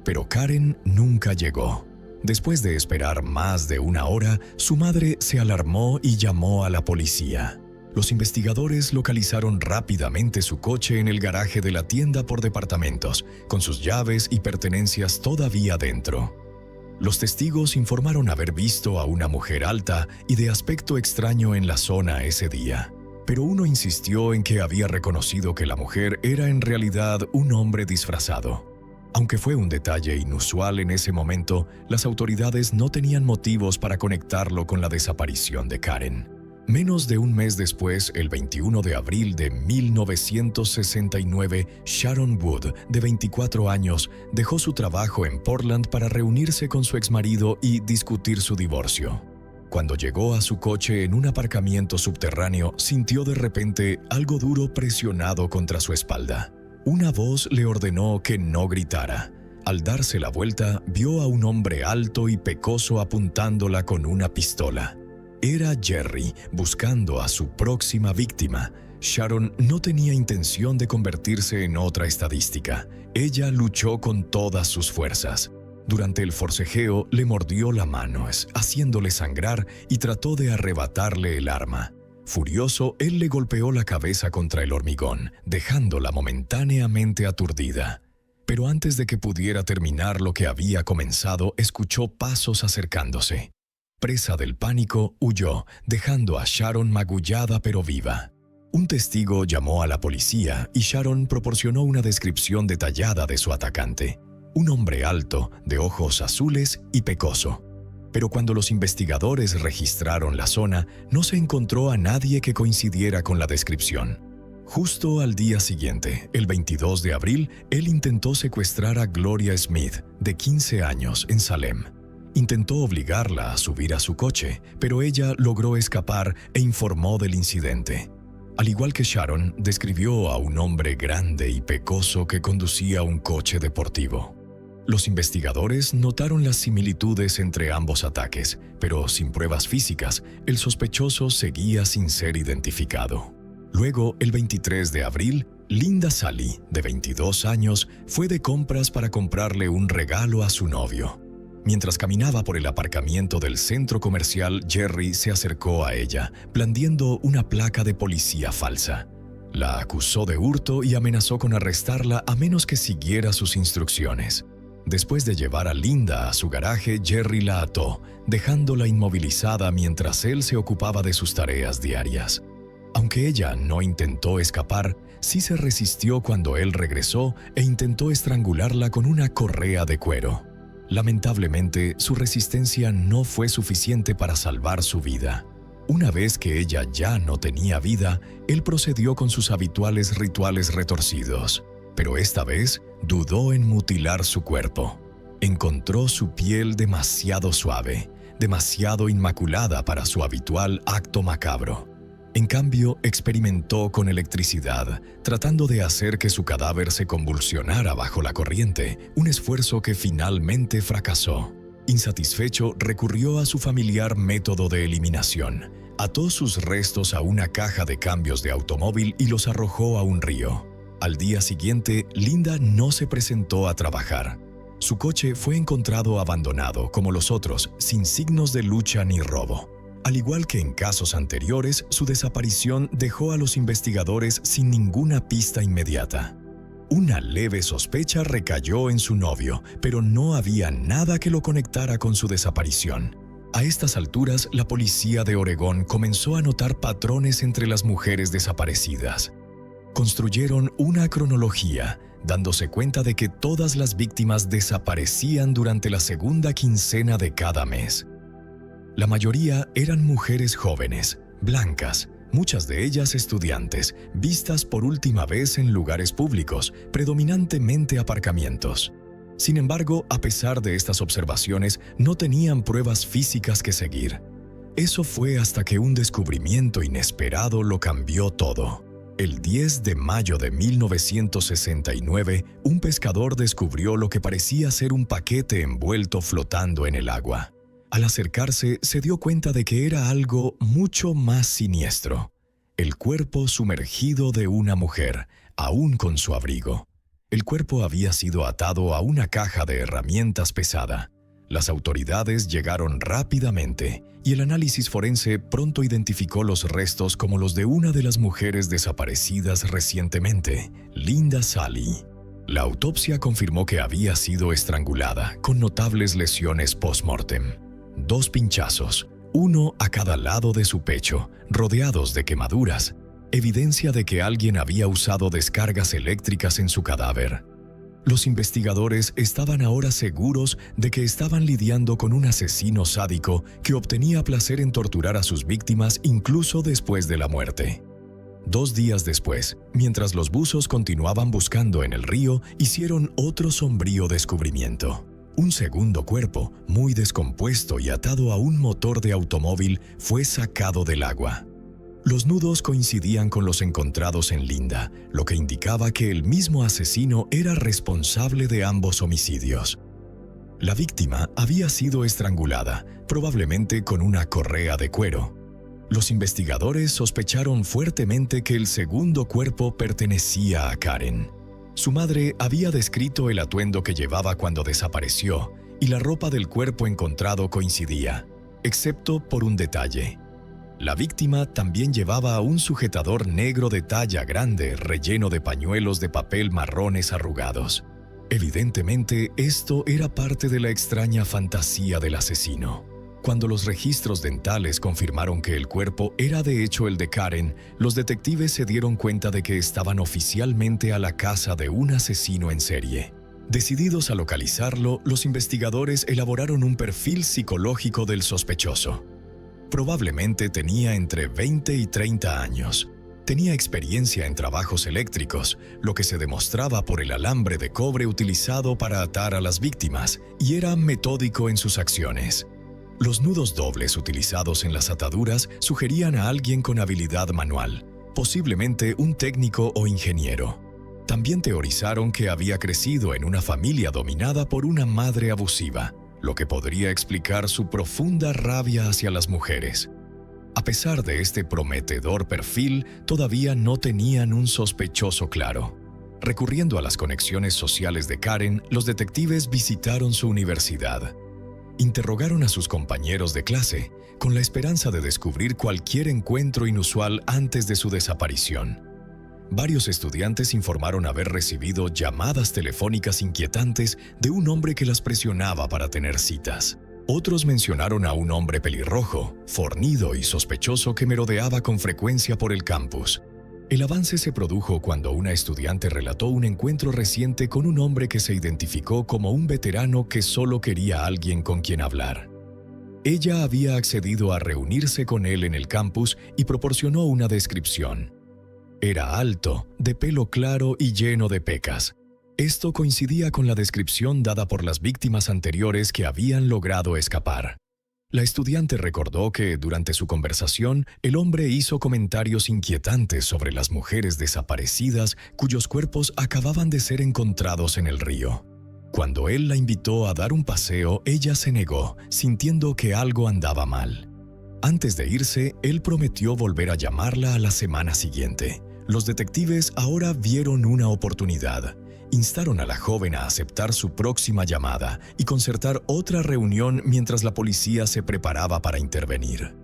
Pero Karen nunca llegó. Después de esperar más de una hora, su madre se alarmó y llamó a la policía. Los investigadores localizaron rápidamente su coche en el garaje de la tienda por departamentos, con sus llaves y pertenencias todavía dentro. Los testigos informaron haber visto a una mujer alta y de aspecto extraño en la zona ese día, pero uno insistió en que había reconocido que la mujer era en realidad un hombre disfrazado. Aunque fue un detalle inusual en ese momento, las autoridades no tenían motivos para conectarlo con la desaparición de Karen. Menos de un mes después, el 21 de abril de 1969, Sharon Wood, de 24 años, dejó su trabajo en Portland para reunirse con su exmarido y discutir su divorcio. Cuando llegó a su coche en un aparcamiento subterráneo, sintió de repente algo duro presionado contra su espalda. Una voz le ordenó que no gritara. Al darse la vuelta, vio a un hombre alto y pecoso apuntándola con una pistola. Era Jerry, buscando a su próxima víctima. Sharon no tenía intención de convertirse en otra estadística. Ella luchó con todas sus fuerzas. Durante el forcejeo, le mordió la mano, haciéndole sangrar, y trató de arrebatarle el arma. Furioso, él le golpeó la cabeza contra el hormigón, dejándola momentáneamente aturdida. Pero antes de que pudiera terminar lo que había comenzado, escuchó pasos acercándose. Presa del pánico, huyó, dejando a Sharon magullada pero viva. Un testigo llamó a la policía y Sharon proporcionó una descripción detallada de su atacante. Un hombre alto, de ojos azules y pecoso. Pero cuando los investigadores registraron la zona, no se encontró a nadie que coincidiera con la descripción. Justo al día siguiente, el 22 de abril, él intentó secuestrar a Gloria Smith, de 15 años, en Salem. Intentó obligarla a subir a su coche, pero ella logró escapar e informó del incidente. Al igual que Sharon, describió a un hombre grande y pecoso que conducía un coche deportivo. Los investigadores notaron las similitudes entre ambos ataques, pero sin pruebas físicas, el sospechoso seguía sin ser identificado. Luego, el 23 de abril, Linda Sally, de 22 años, fue de compras para comprarle un regalo a su novio. Mientras caminaba por el aparcamiento del centro comercial, Jerry se acercó a ella, blandiendo una placa de policía falsa. La acusó de hurto y amenazó con arrestarla a menos que siguiera sus instrucciones. Después de llevar a Linda a su garaje, Jerry la ató, dejándola inmovilizada mientras él se ocupaba de sus tareas diarias. Aunque ella no intentó escapar, sí se resistió cuando él regresó e intentó estrangularla con una correa de cuero. Lamentablemente, su resistencia no fue suficiente para salvar su vida. Una vez que ella ya no tenía vida, él procedió con sus habituales rituales retorcidos. Pero esta vez dudó en mutilar su cuerpo. Encontró su piel demasiado suave, demasiado inmaculada para su habitual acto macabro. En cambio, experimentó con electricidad, tratando de hacer que su cadáver se convulsionara bajo la corriente, un esfuerzo que finalmente fracasó. Insatisfecho, recurrió a su familiar método de eliminación. Ató sus restos a una caja de cambios de automóvil y los arrojó a un río. Al día siguiente, Linda no se presentó a trabajar. Su coche fue encontrado abandonado, como los otros, sin signos de lucha ni robo. Al igual que en casos anteriores, su desaparición dejó a los investigadores sin ninguna pista inmediata. Una leve sospecha recayó en su novio, pero no había nada que lo conectara con su desaparición. A estas alturas, la policía de Oregón comenzó a notar patrones entre las mujeres desaparecidas. Construyeron una cronología, dándose cuenta de que todas las víctimas desaparecían durante la segunda quincena de cada mes. La mayoría eran mujeres jóvenes, blancas, muchas de ellas estudiantes, vistas por última vez en lugares públicos, predominantemente aparcamientos. Sin embargo, a pesar de estas observaciones, no tenían pruebas físicas que seguir. Eso fue hasta que un descubrimiento inesperado lo cambió todo. El 10 de mayo de 1969, un pescador descubrió lo que parecía ser un paquete envuelto flotando en el agua. Al acercarse, se dio cuenta de que era algo mucho más siniestro: el cuerpo sumergido de una mujer, aún con su abrigo. El cuerpo había sido atado a una caja de herramientas pesada. Las autoridades llegaron rápidamente y el análisis forense pronto identificó los restos como los de una de las mujeres desaparecidas recientemente, Linda Sally. La autopsia confirmó que había sido estrangulada, con notables lesiones post-mortem. 2 pinchazos, uno a cada lado de su pecho, rodeados de quemaduras, evidencia de que alguien había usado descargas eléctricas en su cadáver. Los investigadores estaban ahora seguros de que estaban lidiando con un asesino sádico que obtenía placer en torturar a sus víctimas incluso después de la muerte. 2 días después, mientras los buzos continuaban buscando en el río, hicieron otro sombrío descubrimiento. Un segundo cuerpo, muy descompuesto y atado a un motor de automóvil, fue sacado del agua. Los nudos coincidían con los encontrados en Linda, lo que indicaba que el mismo asesino era responsable de ambos homicidios. La víctima había sido estrangulada, probablemente con una correa de cuero. Los investigadores sospecharon fuertemente que el segundo cuerpo pertenecía a Karen. Su madre había descrito el atuendo que llevaba cuando desapareció, y la ropa del cuerpo encontrado coincidía, excepto por un detalle. La víctima también llevaba un sujetador negro de talla grande relleno de pañuelos de papel marrones arrugados. Evidentemente, esto era parte de la extraña fantasía del asesino. Cuando los registros dentales confirmaron que el cuerpo era de hecho el de Karen, los detectives se dieron cuenta de que estaban oficialmente a la caza de un asesino en serie. Decididos a localizarlo, los investigadores elaboraron un perfil psicológico del sospechoso. Probablemente tenía entre 20 y 30 años. Tenía experiencia en trabajos eléctricos, lo que se demostraba por el alambre de cobre utilizado para atar a las víctimas, y era metódico en sus acciones. Los nudos dobles utilizados en las ataduras sugerían a alguien con habilidad manual, posiblemente un técnico o ingeniero. También teorizaron que había crecido en una familia dominada por una madre abusiva, lo que podría explicar su profunda rabia hacia las mujeres. A pesar de este prometedor perfil, todavía no tenían un sospechoso claro. Recurriendo a las conexiones sociales de Karen, los detectives visitaron su universidad. Interrogaron a sus compañeros de clase, con la esperanza de descubrir cualquier encuentro inusual antes de su desaparición. Varios estudiantes informaron haber recibido llamadas telefónicas inquietantes de un hombre que las presionaba para tener citas. Otros mencionaron a un hombre pelirrojo, fornido y sospechoso que merodeaba con frecuencia por el campus. El avance se produjo cuando una estudiante relató un encuentro reciente con un hombre que se identificó como un veterano que solo quería a alguien con quien hablar. Ella había accedido a reunirse con él en el campus y proporcionó una descripción. Era alto, de pelo claro y lleno de pecas. Esto coincidía con la descripción dada por las víctimas anteriores que habían logrado escapar. La estudiante recordó que, durante su conversación, el hombre hizo comentarios inquietantes sobre las mujeres desaparecidas cuyos cuerpos acababan de ser encontrados en el río. Cuando él la invitó a dar un paseo, ella se negó, sintiendo que algo andaba mal. Antes de irse, él prometió volver a llamarla a la semana siguiente. Los detectives ahora vieron una oportunidad. Instaron a la joven a aceptar su próxima llamada y concertar otra reunión mientras la policía se preparaba para intervenir.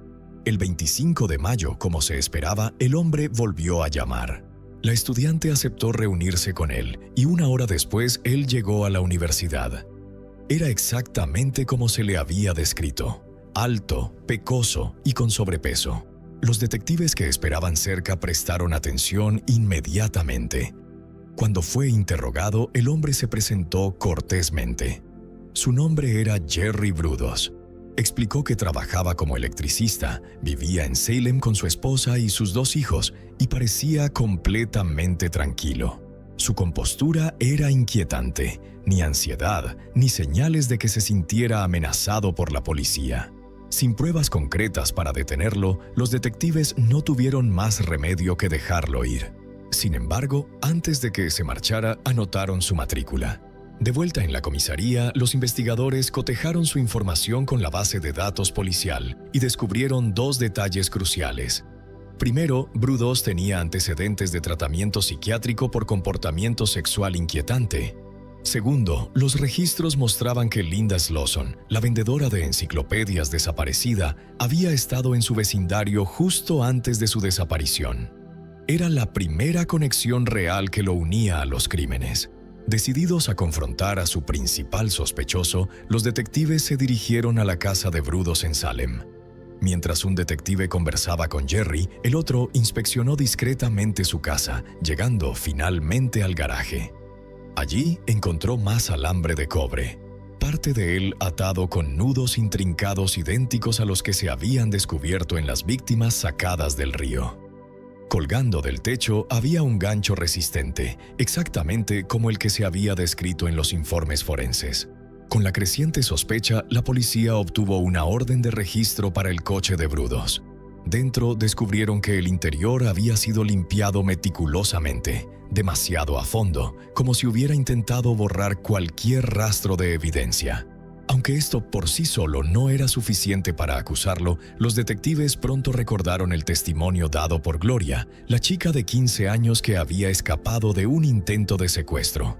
El 25 de mayo, como se esperaba, el hombre volvió a llamar. La estudiante aceptó reunirse con él y 1 hora después él llegó a la universidad. Era exactamente como se le había descrito: alto, pecoso y con sobrepeso. Los detectives que esperaban cerca prestaron atención inmediatamente. Cuando fue interrogado, el hombre se presentó cortésmente. Su nombre era Jerry Brudos. Explicó que trabajaba como electricista, vivía en Salem con su esposa y sus 2 hijos y parecía completamente tranquilo. Su compostura era inquietante, ni ansiedad, ni señales de que se sintiera amenazado por la policía. Sin pruebas concretas para detenerlo, los detectives no tuvieron más remedio que dejarlo ir. Sin embargo, antes de que se marchara, anotaron su matrícula. De vuelta en la comisaría, los investigadores cotejaron su información con la base de datos policial y descubrieron 2 detalles cruciales. Primero, Brudos tenía antecedentes de tratamiento psiquiátrico por comportamiento sexual inquietante. Segundo, los registros mostraban que Linda Slauson, la vendedora de enciclopedias desaparecida, había estado en su vecindario justo antes de su desaparición. Era la primera conexión real que lo unía a los crímenes. Decididos a confrontar a su principal sospechoso, los detectives se dirigieron a la casa de Brudos en Salem. Mientras un detective conversaba con Jerry, el otro inspeccionó discretamente su casa, llegando finalmente al garaje. Allí encontró más alambre de cobre, parte de él atado con nudos intrincados idénticos a los que se habían descubierto en las víctimas sacadas del río. Colgando del techo había un gancho resistente, exactamente como el que se había descrito en los informes forenses. Con la creciente sospecha, la policía obtuvo una orden de registro para el coche de Brudos. Dentro descubrieron que el interior había sido limpiado meticulosamente, demasiado a fondo, como si hubiera intentado borrar cualquier rastro de evidencia. Aunque esto por sí solo no era suficiente para acusarlo, los detectives pronto recordaron el testimonio dado por Gloria, la chica de 15 años que había escapado de un intento de secuestro.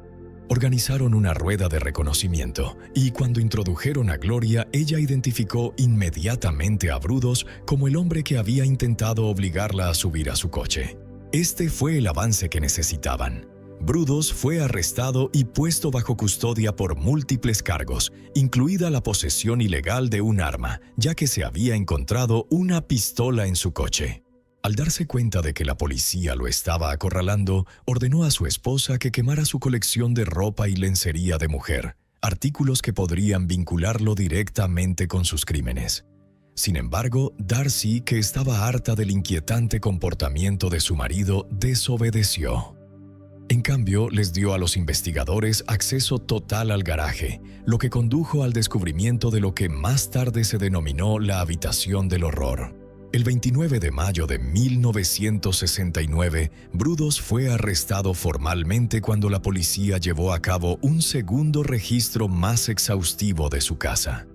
Organizaron una rueda de reconocimiento y cuando introdujeron a Gloria, ella identificó inmediatamente a Brudos como el hombre que había intentado obligarla a subir a su coche. Este fue el avance que necesitaban. Brudos fue arrestado y puesto bajo custodia por múltiples cargos, incluida la posesión ilegal de un arma, ya que se había encontrado una pistola en su coche. Al darse cuenta de que la policía lo estaba acorralando, ordenó a su esposa que quemara su colección de ropa y lencería de mujer, artículos que podrían vincularlo directamente con sus crímenes. Sin embargo, Darcy, que estaba harta del inquietante comportamiento de su marido, desobedeció. En cambio, les dio a los investigadores acceso total al garaje, lo que condujo al descubrimiento de lo que más tarde se denominó la habitación del horror. El 29 de mayo de 1969, Brudos fue arrestado formalmente cuando la policía llevó a cabo un segundo registro más exhaustivo de su casa.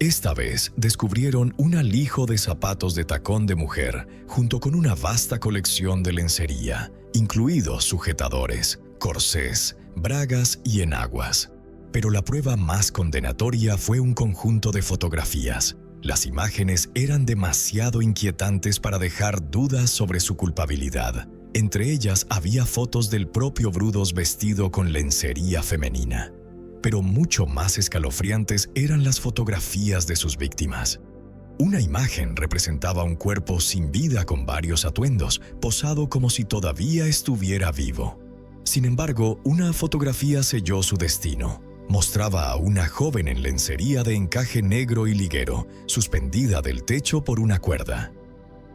Esta vez descubrieron un alijo de zapatos de tacón de mujer, junto con una vasta colección de lencería, incluidos sujetadores, corsés, bragas y enaguas. Pero la prueba más condenatoria fue un conjunto de fotografías. Las imágenes eran demasiado inquietantes para dejar dudas sobre su culpabilidad. Entre ellas había fotos del propio Brudos vestido con lencería femenina. Pero mucho más escalofriantes eran las fotografías de sus víctimas. Una imagen representaba un cuerpo sin vida con varios atuendos, posado como si todavía estuviera vivo. Sin embargo, una fotografía selló su destino. Mostraba a una joven en lencería de encaje negro y liguero, suspendida del techo por una cuerda.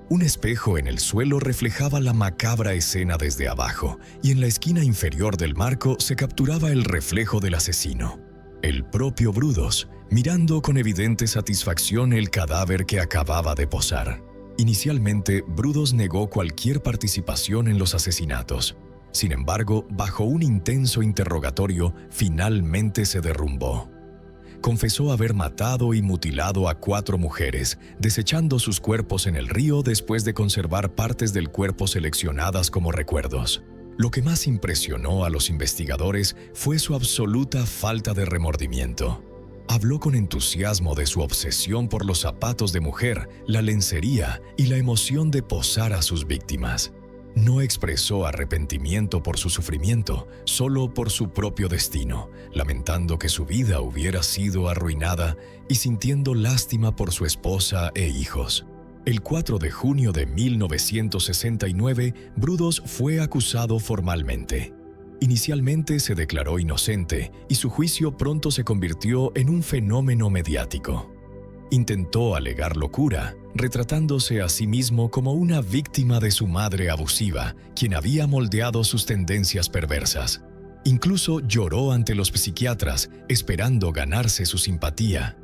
Un espejo en el suelo reflejaba la macabra escena desde abajo, y en la esquina inferior del marco se capturaba el reflejo del asesino, el propio Brudos, mirando con evidente satisfacción el cadáver que acababa de posar. Inicialmente, Brudos negó cualquier participación en los asesinatos. Sin embargo, bajo un intenso interrogatorio, finalmente se derrumbó. Confesó haber matado y mutilado a 4 mujeres, desechando sus cuerpos en el río después de conservar partes del cuerpo seleccionadas como recuerdos. Lo que más impresionó a los investigadores fue su absoluta falta de remordimiento. Habló con entusiasmo de su obsesión por los zapatos de mujer, la lencería y la emoción de posar a sus víctimas. No expresó arrepentimiento por su sufrimiento, solo por su propio destino, lamentando que su vida hubiera sido arruinada y sintiendo lástima por su esposa e hijos. El 4 de junio de 1969, Brudos fue acusado formalmente. Inicialmente se declaró inocente y su juicio pronto se convirtió en un fenómeno mediático. Intentó alegar locura, retratándose a sí mismo como una víctima de su madre abusiva, quien había moldeado sus tendencias perversas. Incluso lloró ante los psiquiatras, esperando ganarse su simpatía.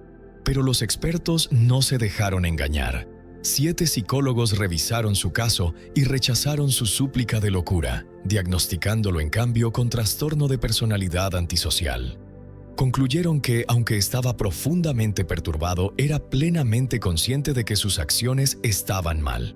Pero los expertos no se dejaron engañar. 7 psicólogos revisaron su caso y rechazaron su súplica de locura, diagnosticándolo en cambio con trastorno de personalidad antisocial. Concluyeron que, aunque estaba profundamente perturbado, era plenamente consciente de que sus acciones estaban mal.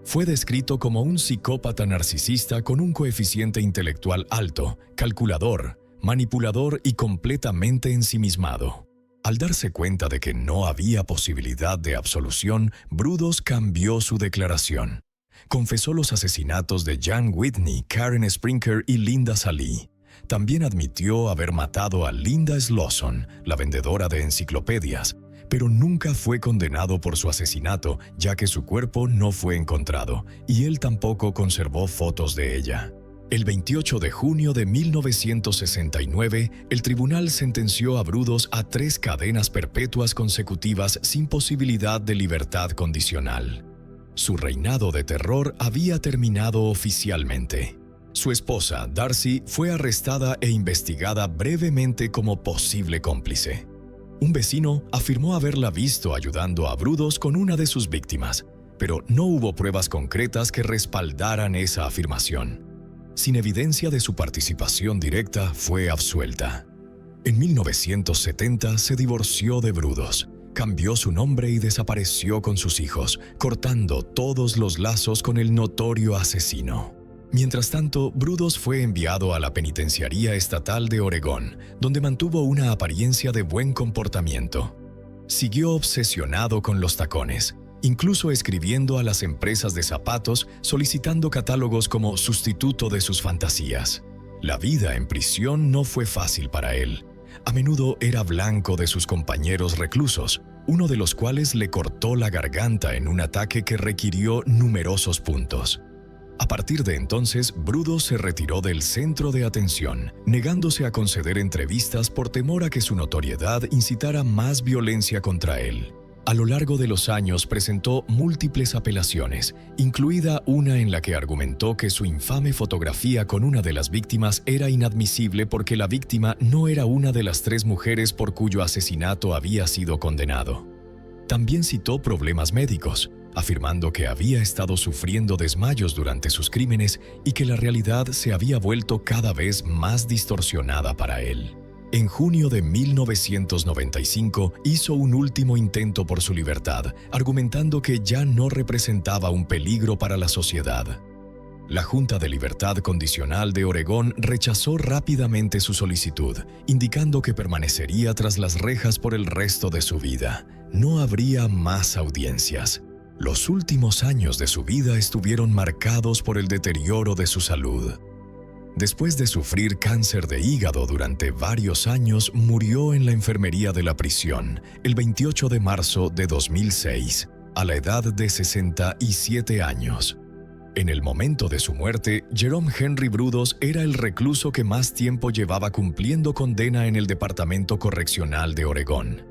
Fue descrito como un psicópata narcisista con un coeficiente intelectual alto, calculador, manipulador y completamente ensimismado. Al darse cuenta de que no había posibilidad de absolución, Brudos cambió su declaración. Confesó los asesinatos de Jan Whitney, Karen Sprinker y Linda Sallee. También admitió haber matado a Linda Slawson, la vendedora de enciclopedias, pero nunca fue condenado por su asesinato, ya que su cuerpo no fue encontrado, y él tampoco conservó fotos de ella. El 28 de junio de 1969, el tribunal sentenció a Brudos a 3 cadenas perpetuas consecutivas sin posibilidad de libertad condicional. Su reinado de terror había terminado oficialmente. Su esposa, Darcy, fue arrestada e investigada brevemente como posible cómplice. Un vecino afirmó haberla visto ayudando a Brudos con una de sus víctimas, pero no hubo pruebas concretas que respaldaran esa afirmación. Sin evidencia de su participación directa, fue absuelta. En 1970 se divorció de Brudos, cambió su nombre y desapareció con sus hijos, cortando todos los lazos con el notorio asesino. Mientras tanto, Brudos fue enviado a la Penitenciaría Estatal de Oregón, donde mantuvo una apariencia de buen comportamiento. Siguió obsesionado con los tacones, incluso escribiendo a las empresas de zapatos solicitando catálogos como sustituto de sus fantasías. La vida en prisión no fue fácil para él. A menudo era blanco de sus compañeros reclusos, uno de los cuales le cortó la garganta en un ataque que requirió numerosos puntos. A partir de entonces, Brudos se retiró del centro de atención, negándose a conceder entrevistas por temor a que su notoriedad incitara más violencia contra él. A lo largo de los años presentó múltiples apelaciones, incluida una en la que argumentó que su infame fotografía con una de las víctimas era inadmisible porque la víctima no era una de las 3 mujeres por cuyo asesinato había sido condenado. También citó problemas médicos, afirmando que había estado sufriendo desmayos durante sus crímenes y que la realidad se había vuelto cada vez más distorsionada para él. En junio de 1995 hizo un último intento por su libertad, argumentando que ya no representaba un peligro para la sociedad. La Junta de Libertad Condicional de Oregón rechazó rápidamente su solicitud, indicando que permanecería tras las rejas por el resto de su vida. No habría más audiencias. Los últimos años de su vida estuvieron marcados por el deterioro de su salud. Después de sufrir cáncer de hígado durante varios años, murió en la enfermería de la prisión el 28 de marzo de 2006, a la edad de 67 años. En el momento de su muerte, Jerome Henry Brudos era el recluso que más tiempo llevaba cumpliendo condena en el Departamento Correccional de Oregón.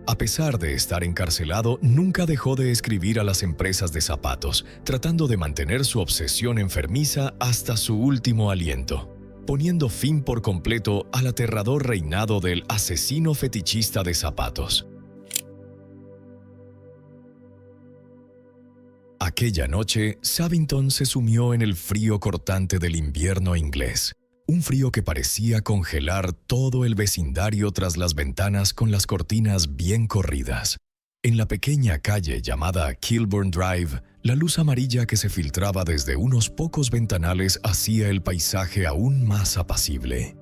A pesar de estar encarcelado, nunca dejó de escribir a las empresas de zapatos, tratando de mantener su obsesión enfermiza hasta su último aliento, poniendo fin por completo al aterrador reinado del asesino fetichista de zapatos. Aquella noche, Savington se sumió en el frío cortante del invierno inglés. Un frío que parecía congelar todo el vecindario tras las ventanas con las cortinas bien corridas. En la pequeña calle llamada Kilburn Drive, la luz amarilla que se filtraba desde unos pocos ventanales hacía el paisaje aún más apacible.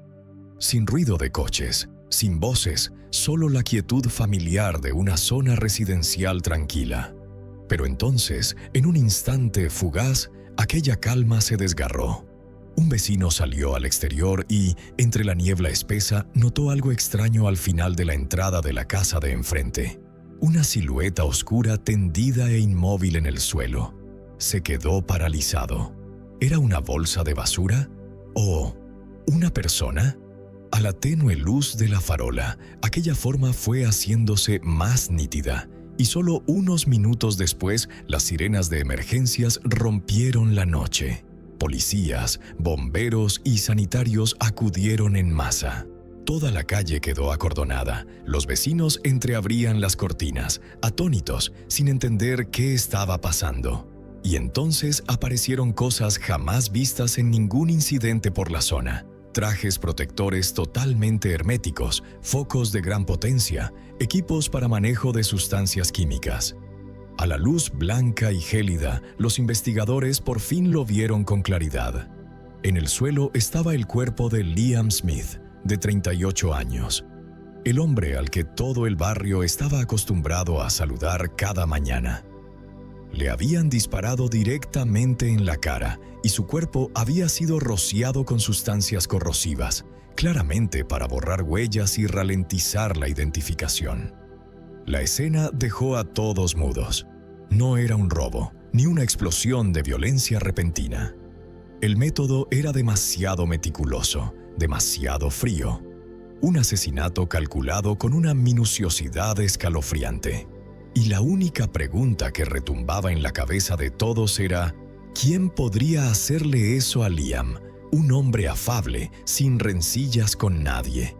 Sin ruido de coches, sin voces, solo la quietud familiar de una zona residencial tranquila. Pero entonces, en un instante fugaz, aquella calma se desgarró. Un vecino salió al exterior y, entre la niebla espesa, notó algo extraño al final de la entrada de la casa de enfrente. una silueta oscura tendida e inmóvil en el suelo. Se quedó paralizado. ¿Era una bolsa de basura? ¿O una persona? A la tenue luz de la farola, aquella forma fue haciéndose más nítida, y solo unos minutos después, las sirenas de emergencias rompieron la noche. Policías, bomberos y sanitarios acudieron en masa. Toda la calle quedó acordonada. Los vecinos entreabrían las cortinas, atónitos, sin entender qué estaba pasando. Y entonces aparecieron cosas jamás vistas en ningún incidente por la zona. Trajes protectores totalmente herméticos, focos de gran potencia, equipos para manejo de sustancias químicas. A la luz blanca y gélida, los investigadores por fin lo vieron con claridad. En el suelo estaba el cuerpo de Liam Smith, de 38 años. El hombre al que todo el barrio estaba acostumbrado a saludar cada mañana. Le habían disparado directamente en la cara y su cuerpo había sido rociado con sustancias corrosivas, claramente para borrar huellas y ralentizar la identificación. La escena dejó a todos mudos. No era un robo, ni una explosión de violencia repentina. El método era demasiado meticuloso, demasiado frío. Un asesinato calculado con una minuciosidad escalofriante. Y la única pregunta que retumbaba en la cabeza de todos era: ¿quién podría hacerle eso a Liam, un hombre afable, sin rencillas con nadie?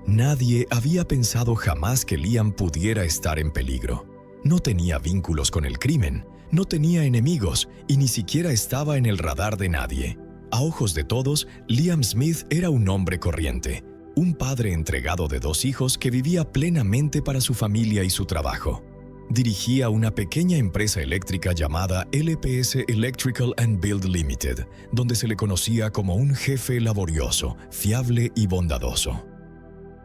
Nadie había pensado jamás que Liam pudiera estar en peligro. No tenía vínculos con el crimen, no tenía enemigos y ni siquiera estaba en el radar de nadie. A ojos de todos, Liam Smith era un hombre corriente, un padre entregado de 2 hijos que vivía plenamente para su familia y su trabajo. Dirigía una pequeña empresa eléctrica llamada LPS Electrical and Build Limited, donde se le conocía como un jefe laborioso, fiable y bondadoso.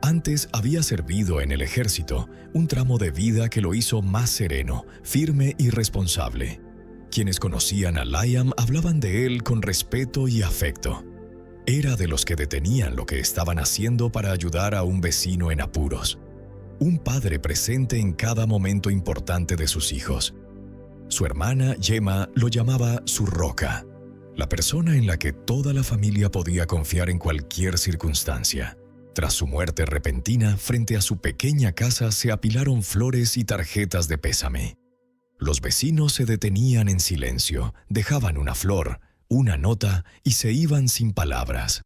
Antes había servido en el ejército, un tramo de vida que lo hizo más sereno, firme y responsable. Quienes conocían a Liam hablaban de él con respeto y afecto. Era de los que detenían lo que estaban haciendo para ayudar a un vecino en apuros. Un padre presente en cada momento importante de sus hijos. Su hermana, Gemma, lo llamaba su roca, la persona en la que toda la familia podía confiar en cualquier circunstancia. Tras su muerte repentina, frente a su pequeña casa se apilaron flores y tarjetas de pésame. Los vecinos se detenían en silencio, dejaban una flor, una nota y se iban sin palabras.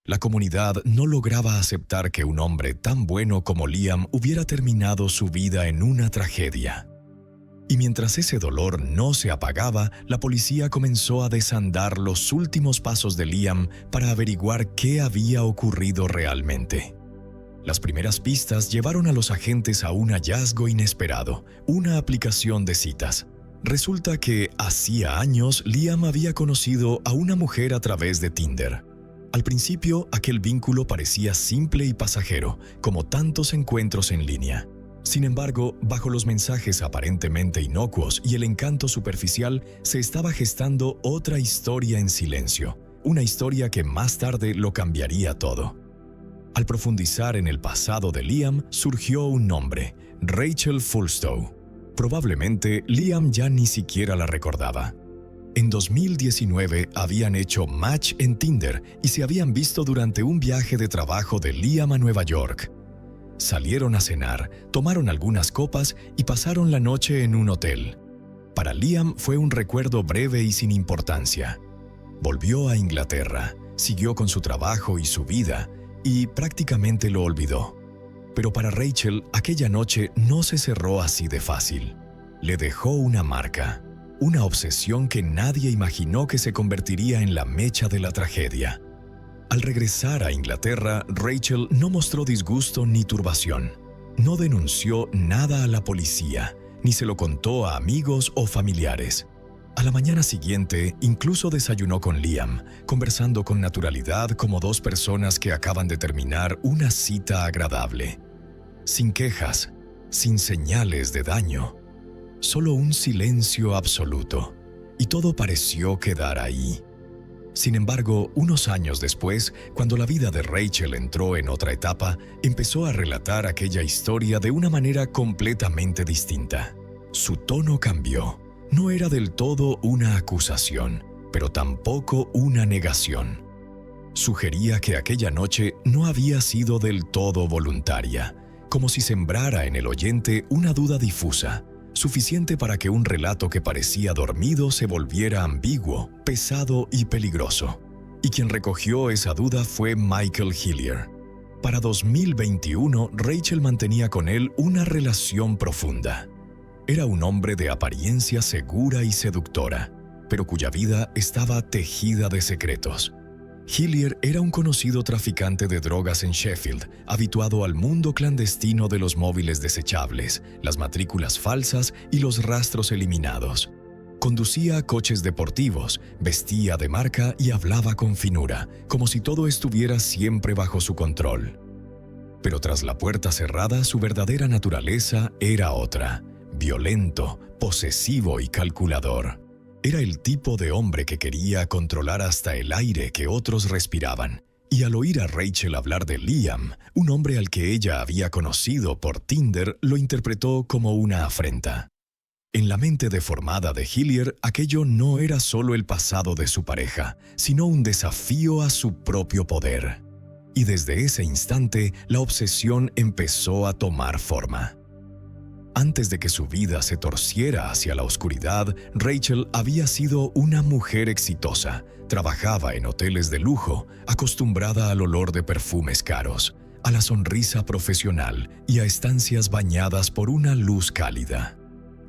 La comunidad no lograba aceptar que un hombre tan bueno como Liam hubiera terminado su vida en una tragedia. Y mientras ese dolor no se apagaba, la policía comenzó a desandar los últimos pasos de Liam para averiguar qué había ocurrido realmente. Las primeras pistas llevaron a los agentes a un hallazgo inesperado, una aplicación de citas. Resulta que hacía años Liam había conocido a una mujer a través de Tinder. Al principio, aquel vínculo parecía simple y pasajero, como tantos encuentros en línea. Sin embargo, bajo los mensajes aparentemente inocuos y el encanto superficial, se estaba gestando otra historia en silencio, una historia que más tarde lo cambiaría todo. Al profundizar en el pasado de Liam, surgió un nombre: Rachel Fulstow. Probablemente Liam ya ni siquiera la recordaba. En 2019 habían hecho match en Tinder y se habían visto durante un viaje de trabajo de Liam a Nueva York. Salieron a cenar, tomaron algunas copas y pasaron la noche en un hotel. Para Liam fue un recuerdo breve y sin importancia. Volvió a Inglaterra, siguió con su trabajo y su vida, y prácticamente lo olvidó. Pero para Rachel, aquella noche no se cerró así de fácil. Le dejó una marca, una obsesión que nadie imaginó que se convertiría en la mecha de la tragedia. Al regresar a Inglaterra, Rachel no mostró disgusto ni turbación. No denunció nada a la policía, ni se lo contó a amigos o familiares. A la mañana siguiente, incluso desayunó con Liam, conversando con naturalidad como 2 personas que acaban de terminar una cita agradable. Sin quejas, sin señales de daño. Solo un silencio absoluto, y todo pareció quedar ahí. Sin embargo, unos años después, cuando la vida de Rachel entró en otra etapa, empezó a relatar aquella historia de una manera completamente distinta. Su tono cambió. No era del todo una acusación, pero tampoco una negación. Sugería que aquella noche no había sido del todo voluntaria, como si sembrara en el oyente una duda difusa, suficiente para que un relato que parecía dormido se volviera ambiguo, pesado y peligroso. Y quien recogió esa duda fue Michael Hillier. Para 2021, Rachel mantenía con él una relación profunda. Era un hombre de apariencia segura y seductora, pero cuya vida estaba tejida de secretos. Hillier era un conocido traficante de drogas en Sheffield, habituado al mundo clandestino de los móviles desechables, las matrículas falsas y los rastros eliminados. Conducía coches deportivos, vestía de marca y hablaba con finura, como si todo estuviera siempre bajo su control. Pero tras la puerta cerrada, su verdadera naturaleza era otra: violento, posesivo y calculador. Era el tipo de hombre que quería controlar hasta el aire que otros respiraban. Y al oír a Rachel hablar de Liam, un hombre al que ella había conocido por Tinder, lo interpretó como una afrenta. En la mente deformada de Hillier, aquello no era solo el pasado de su pareja, sino un desafío a su propio poder. Y desde ese instante, la obsesión empezó a tomar forma. Antes de que su vida se torciera hacia la oscuridad, Rachel había sido una mujer exitosa. Trabajaba en hoteles de lujo, acostumbrada al olor de perfumes caros, a la sonrisa profesional y a estancias bañadas por una luz cálida.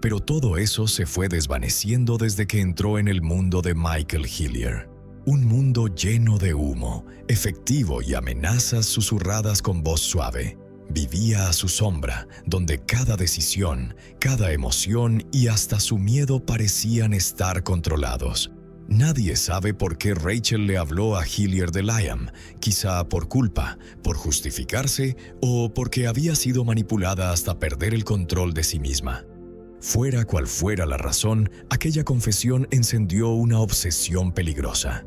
Pero todo eso se fue desvaneciendo desde que entró en el mundo de Michael Hillier. Un mundo lleno de humo, efectivo y amenazas susurradas con voz suave. Vivía a su sombra, donde cada decisión, cada emoción y hasta su miedo parecían estar controlados. Nadie sabe por qué Rachel le habló a Hillier de Liam, quizá por culpa, por justificarse o porque había sido manipulada hasta perder el control de sí misma. Fuera cual fuera la razón, aquella confesión encendió una obsesión peligrosa.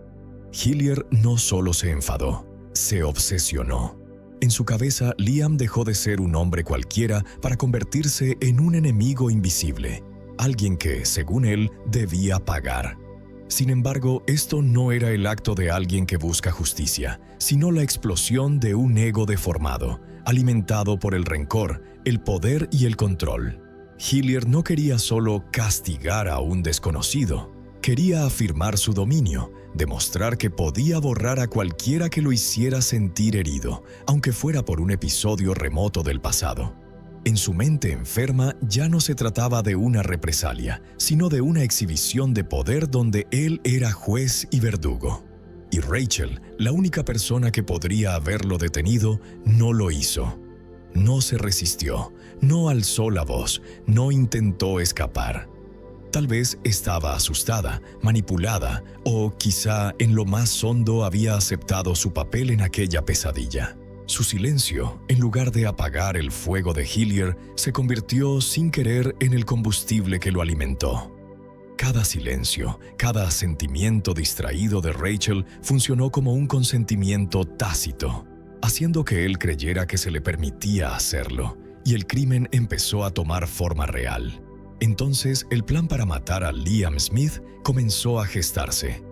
Hillier no solo se enfadó, se obsesionó. En su cabeza, Liam dejó de ser un hombre cualquiera para convertirse en un enemigo invisible, alguien que, según él, debía pagar. Sin embargo, esto no era el acto de alguien que busca justicia, sino la explosión de un ego deformado, alimentado por el rencor, el poder y el control. Hillier no quería solo castigar a un desconocido, quería afirmar su dominio, demostrar que podía borrar a cualquiera que lo hiciera sentir herido, aunque fuera por un episodio remoto del pasado. En su mente enferma ya no se trataba de una represalia, sino de una exhibición de poder donde él era juez y verdugo. Y Rachel, la única persona que podría haberlo detenido, no lo hizo. No se resistió, no alzó la voz, no intentó escapar. Tal vez estaba asustada, manipulada o quizá en lo más hondo había aceptado su papel en aquella pesadilla. Su silencio, en lugar de apagar el fuego de Hillier, se convirtió sin querer en el combustible que lo alimentó. Cada silencio, cada sentimiento distraído de Rachel funcionó como un consentimiento tácito, haciendo que él creyera que se le permitía hacerlo, y el crimen empezó a tomar forma real. Entonces, el plan para matar a Liam Smith comenzó a gestarse.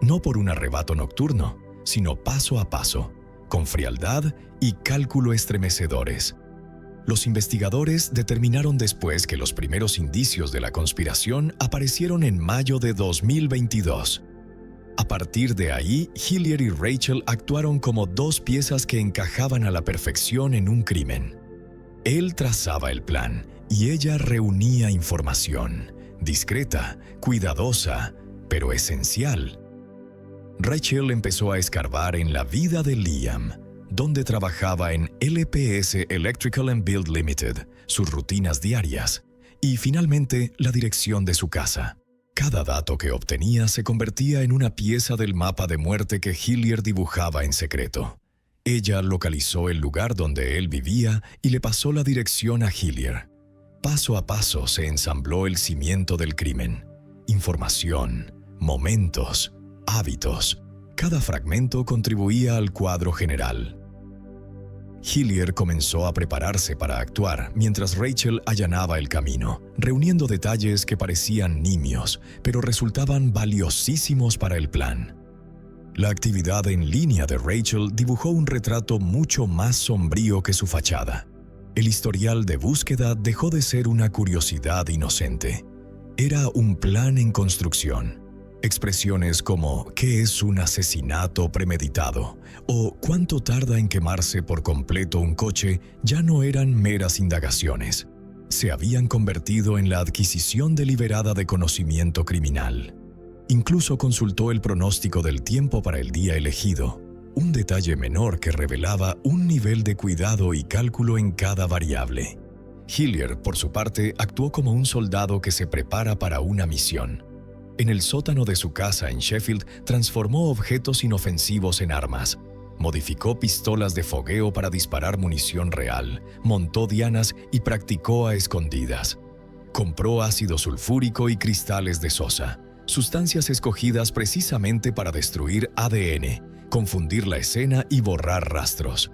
No por un arrebato nocturno, sino paso a paso, con frialdad y cálculo estremecedores. Los investigadores determinaron después que los primeros indicios de la conspiración aparecieron en mayo de 2022. A partir de ahí, Hillier y Rachel actuaron como dos piezas que encajaban a la perfección en un crimen. Él trazaba el plan y ella reunía información, discreta, cuidadosa, pero esencial. Rachel empezó a escarbar en la vida de Liam, donde trabajaba en LPS Electrical and Build Limited, sus rutinas diarias, y finalmente la dirección de su casa. Cada dato que obtenía se convertía en una pieza del mapa de muerte que Hillier dibujaba en secreto. Ella localizó el lugar donde él vivía y le pasó la dirección a Hillier. Paso a paso se ensambló el cimiento del crimen. Información, momentos, hábitos. Cada fragmento contribuía al cuadro general. Hillier comenzó a prepararse para actuar mientras Rachel allanaba el camino, reuniendo detalles que parecían nimios, pero resultaban valiosísimos para el plan. La actividad en línea de Rachel dibujó un retrato mucho más sombrío que su fachada. El historial de búsqueda dejó de ser una curiosidad inocente. Era un plan en construcción. Expresiones como ¿qué es un asesinato premeditado? O ¿cuánto tarda en quemarse por completo un coche? Ya no eran meras indagaciones. Se habían convertido en la adquisición deliberada de conocimiento criminal. Incluso consultó el pronóstico del tiempo para el día elegido, un detalle menor que revelaba un nivel de cuidado y cálculo en cada variable. Hillier, por su parte, actuó como un soldado que se prepara para una misión. En el sótano de su casa en Sheffield, transformó objetos inofensivos en armas. Modificó pistolas de fogueo para disparar munición real, montó dianas y practicó a escondidas. Compró ácido sulfúrico y cristales de sosa, sustancias escogidas precisamente para destruir ADN, confundir la escena y borrar rastros.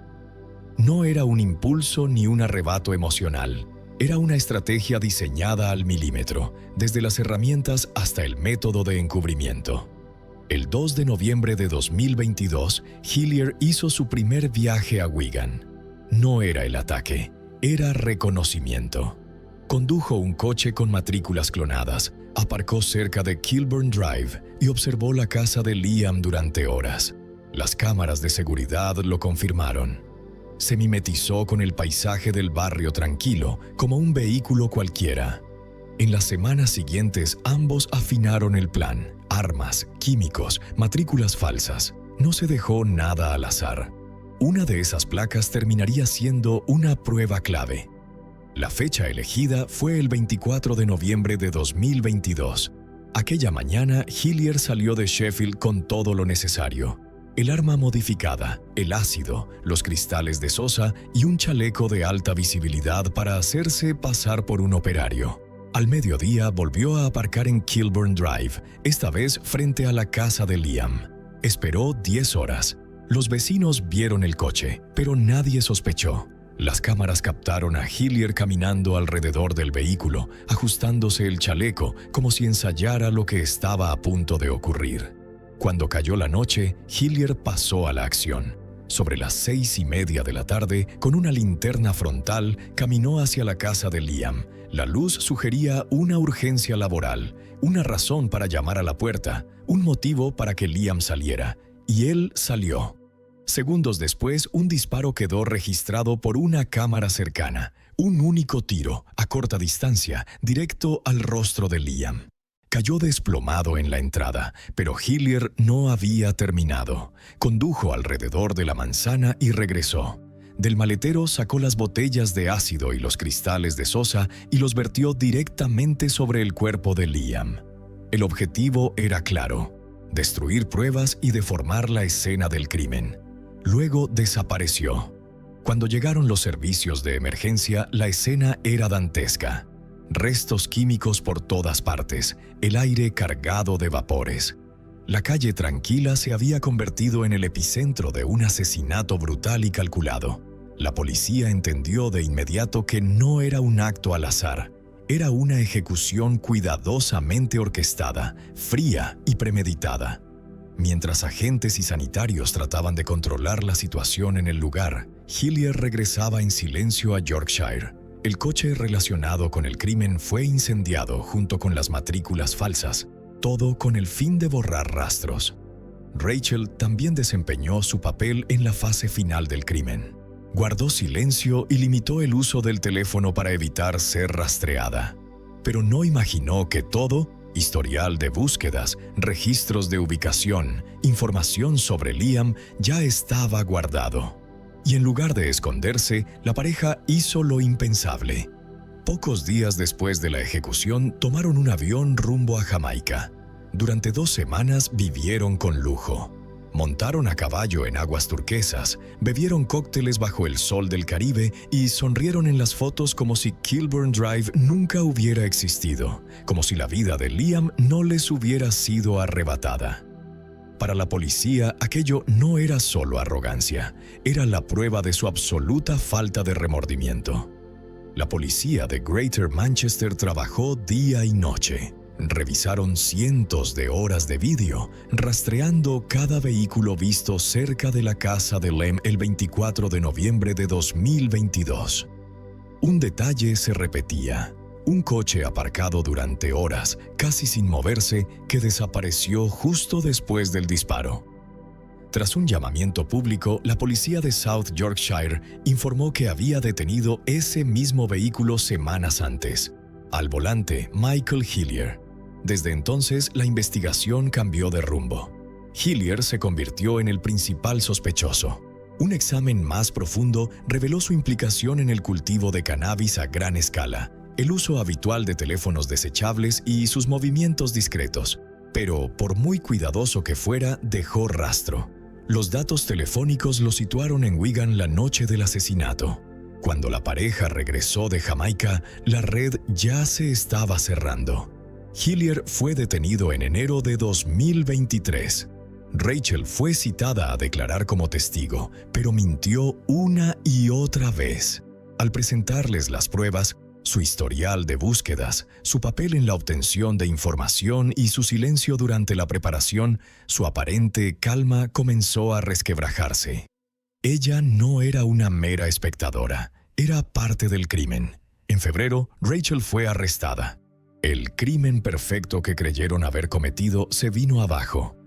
No era un impulso ni un arrebato emocional. Era una estrategia diseñada al milímetro, desde las herramientas hasta el método de encubrimiento. El 2 de noviembre de 2022, Hillier hizo su primer viaje a Wigan. No era el ataque, era reconocimiento. Condujo un coche con matrículas clonadas, aparcó cerca de Kilburn Drive y observó la casa de Liam durante horas. Las cámaras de seguridad lo confirmaron. Se mimetizó con el paisaje del barrio tranquilo, como un vehículo cualquiera. En las semanas siguientes, ambos afinaron el plan. Armas, químicos, matrículas falsas. No se dejó nada al azar. Una de esas placas terminaría siendo una prueba clave. La fecha elegida fue el 24 de noviembre de 2022. Aquella mañana, Hillier salió de Sheffield con todo lo necesario. El arma modificada, el ácido, los cristales de sosa y un chaleco de alta visibilidad para hacerse pasar por un operario. Al mediodía volvió a aparcar en Kilburn Drive, esta vez frente a la casa de Liam. Esperó 10 horas. Los vecinos vieron el coche, pero nadie sospechó. Las cámaras captaron a Hillier caminando alrededor del vehículo, ajustándose el chaleco como si ensayara lo que estaba a punto de ocurrir. Cuando cayó la noche, Hillier pasó a la acción. Sobre las 6:30 de la tarde, con una linterna frontal, caminó hacia la casa de Liam. La luz sugería una urgencia laboral, una razón para llamar a la puerta, un motivo para que Liam saliera. Y él salió. Segundos después, un disparo quedó registrado por una cámara cercana. Un único tiro, a corta distancia, directo al rostro de Liam. Cayó desplomado en la entrada, pero Hillier no había terminado. Condujo alrededor de la manzana y regresó. Del maletero sacó las botellas de ácido y los cristales de sosa y los vertió directamente sobre el cuerpo de Liam. El objetivo era claro: destruir pruebas y deformar la escena del crimen. Luego desapareció. Cuando llegaron los servicios de emergencia, la escena era dantesca. Restos químicos por todas partes, el aire cargado de vapores. La calle tranquila se había convertido en el epicentro de un asesinato brutal y calculado. La policía entendió de inmediato que no era un acto al azar. Era una ejecución cuidadosamente orquestada, fría y premeditada. Mientras agentes y sanitarios trataban de controlar la situación en el lugar, Hillier regresaba en silencio a Yorkshire. El coche relacionado con el crimen fue incendiado junto con las matrículas falsas, todo con el fin de borrar rastros. Rachel también desempeñó su papel en la fase final del crimen. Guardó silencio y limitó el uso del teléfono para evitar ser rastreada. Pero no imaginó que todo, historial de búsquedas, registros de ubicación, información sobre Liam, ya estaba guardado. Y en lugar de esconderse, la pareja hizo lo impensable. Pocos días después de la ejecución, tomaron un avión rumbo a Jamaica. Durante 2 semanas vivieron con lujo. Montaron a caballo en aguas turquesas, bebieron cócteles bajo el sol del Caribe y sonrieron en las fotos como si Kilburn Drive nunca hubiera existido, como si la vida de Liam no les hubiera sido arrebatada. Para la policía, aquello no era solo arrogancia, era la prueba de su absoluta falta de remordimiento. La policía de Greater Manchester trabajó día y noche. Revisaron cientos de horas de vídeo, rastreando cada vehículo visto cerca de la casa de Lem el 24 de noviembre de 2022. Un detalle se repetía: un coche aparcado durante horas, casi sin moverse, que desapareció justo después del disparo. Tras un llamamiento público, la policía de South Yorkshire informó que había detenido ese mismo vehículo semanas antes. Al volante, Michael Hillier. Desde entonces, la investigación cambió de rumbo. Hillier se convirtió en el principal sospechoso. Un examen más profundo reveló su implicación en el cultivo de cannabis a gran escala, el uso habitual de teléfonos desechables y sus movimientos discretos. Pero, por muy cuidadoso que fuera, dejó rastro. Los datos telefónicos lo situaron en Wigan la noche del asesinato. Cuando la pareja regresó de Jamaica, la red ya se estaba cerrando. Hillier fue detenido en enero de 2023. Rachel fue citada a declarar como testigo, pero mintió una y otra vez. Al presentarles las pruebas, su historial de búsquedas, su papel en la obtención de información y su silencio durante la preparación, su aparente calma comenzó a resquebrajarse. Ella no era una mera espectadora, era parte del crimen. En febrero, Rachel fue arrestada. El crimen perfecto que creyeron haber cometido se vino abajo.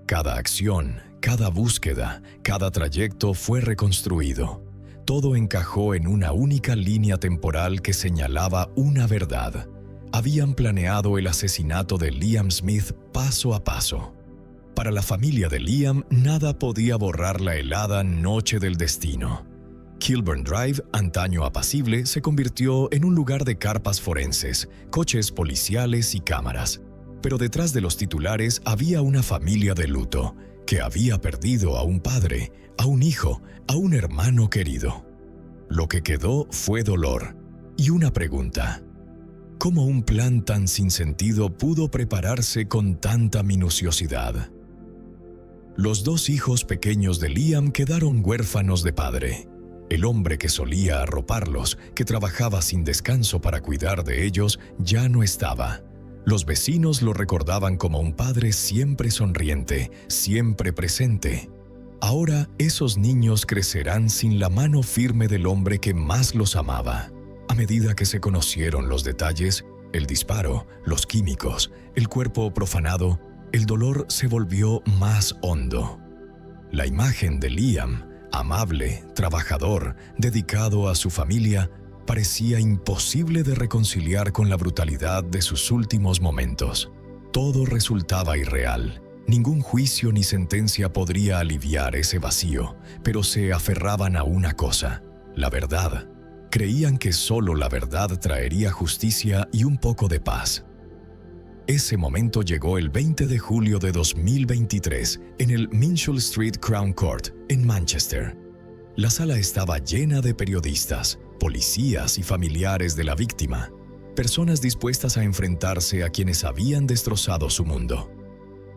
Cada acción, cada búsqueda, cada trayecto fue reconstruido. Todo encajó en una única línea temporal que señalaba una verdad. Habían planeado el asesinato de Liam Smith paso a paso. Para la familia de Liam, nada podía borrar la helada noche del destino. Kilburn Drive, antaño apacible, se convirtió en un lugar de carpas forenses, coches policiales y cámaras. Pero detrás de los titulares había una familia de luto, que había perdido a un padre, a un hijo, a un hermano querido. Lo que quedó fue dolor y una pregunta: ¿cómo un plan tan sin sentido pudo prepararse con tanta minuciosidad? Los dos hijos pequeños de Liam quedaron huérfanos de padre. El hombre que solía arroparlos, que trabajaba sin descanso para cuidar de ellos, ya no estaba. Los vecinos lo recordaban como un padre siempre sonriente, siempre presente. Ahora esos niños crecerán sin la mano firme del hombre que más los amaba. A medida que se conocieron los detalles, el disparo, los químicos, el cuerpo profanado, el dolor se volvió más hondo. La imagen de Liam, amable, trabajador, dedicado a su familia, parecía imposible de reconciliar con la brutalidad de sus últimos momentos. Todo resultaba irreal. Ningún juicio ni sentencia podría aliviar ese vacío, pero se aferraban a una cosa: la verdad. Creían que solo la verdad traería justicia y un poco de paz. Ese momento llegó el 20 de julio de 2023 en el Minshull Street Crown Court, en Manchester. La sala estaba llena de periodistas, policías y familiares de la víctima, personas dispuestas a enfrentarse a quienes habían destrozado su mundo.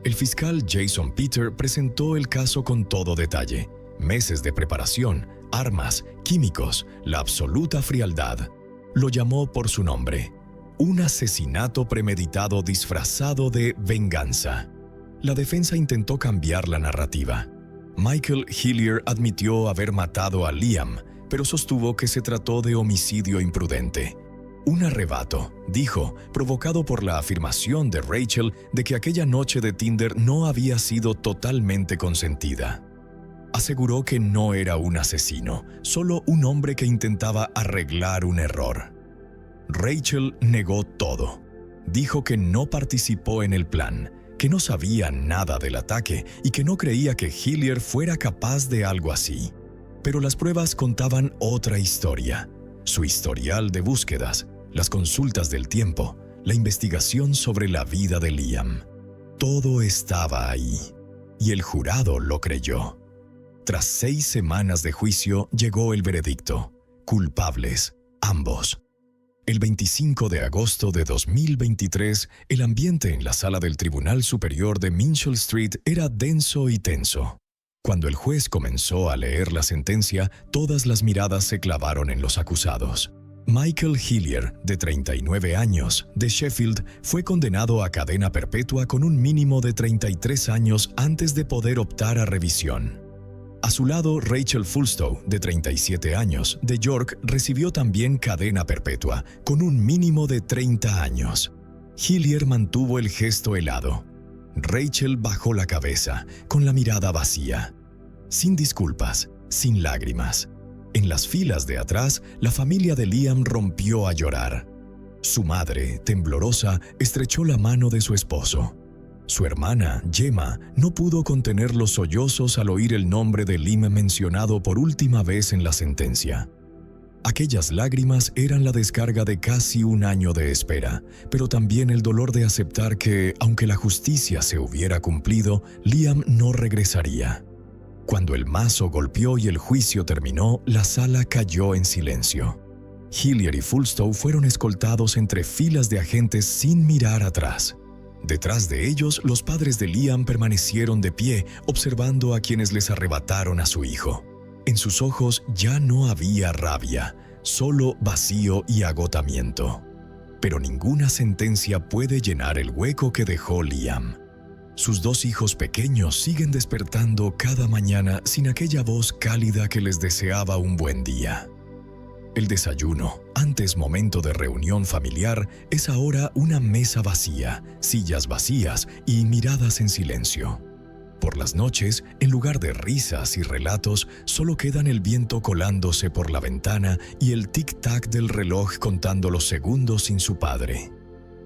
El fiscal Jason Peter presentó el caso con todo detalle: meses de preparación, armas, químicos, la absoluta frialdad. Lo llamó por su nombre: un asesinato premeditado disfrazado de venganza. La defensa intentó cambiar la narrativa. Michael Hillier admitió haber matado a Liam, pero sostuvo que se trató de homicidio imprudente. Un arrebato, dijo, provocado por la afirmación de Rachel de que aquella noche de Tinder no había sido totalmente consentida. Aseguró que no era un asesino, solo un hombre que intentaba arreglar un error. Rachel negó todo. Dijo que no participó en el plan, que no sabía nada del ataque y que no creía que Hillier fuera capaz de algo así. Pero las pruebas contaban otra historia: su historial de búsquedas, las consultas del tiempo, la investigación sobre la vida de Liam. Todo estaba ahí, y el jurado lo creyó. Tras 6 semanas de juicio, llegó el veredicto: culpables, ambos. El 25 de agosto de 2023, el ambiente en la sala del Tribunal Superior de Minshall Street era denso y tenso. Cuando el juez comenzó a leer la sentencia, todas las miradas se clavaron en los acusados. Michael Hillier, de 39 años, de Sheffield, fue condenado a cadena perpetua con un mínimo de 33 años antes de poder optar a revisión. A su lado, Rachel Fulstow, de 37 años, de York, recibió también cadena perpetua, con un mínimo de 30 años. Hillier mantuvo el gesto helado. Rachel bajó la cabeza, con la mirada vacía. Sin disculpas, sin lágrimas. En las filas de atrás, la familia de Liam rompió a llorar. Su madre, temblorosa, estrechó la mano de su esposo. Su hermana, Gemma, no pudo contener los sollozos al oír el nombre de Liam mencionado por última vez en la sentencia. Aquellas lágrimas eran la descarga de casi un año de espera, pero también el dolor de aceptar que, aunque la justicia se hubiera cumplido, Liam no regresaría. Cuando el mazo golpeó y el juicio terminó, la sala cayó en silencio. Hillier y Fulstow fueron escoltados entre filas de agentes sin mirar atrás. Detrás de ellos, los padres de Liam permanecieron de pie, observando a quienes les arrebataron a su hijo. En sus ojos ya no había rabia, solo vacío y agotamiento. Pero ninguna sentencia puede llenar el hueco que dejó Liam. Sus dos hijos pequeños siguen despertando cada mañana sin aquella voz cálida que les deseaba un buen día. El desayuno, antes momento de reunión familiar, es ahora una mesa vacía, sillas vacías y miradas en silencio. Por las noches, en lugar de risas y relatos, solo quedan el viento colándose por la ventana y el tic-tac del reloj contando los segundos sin su padre.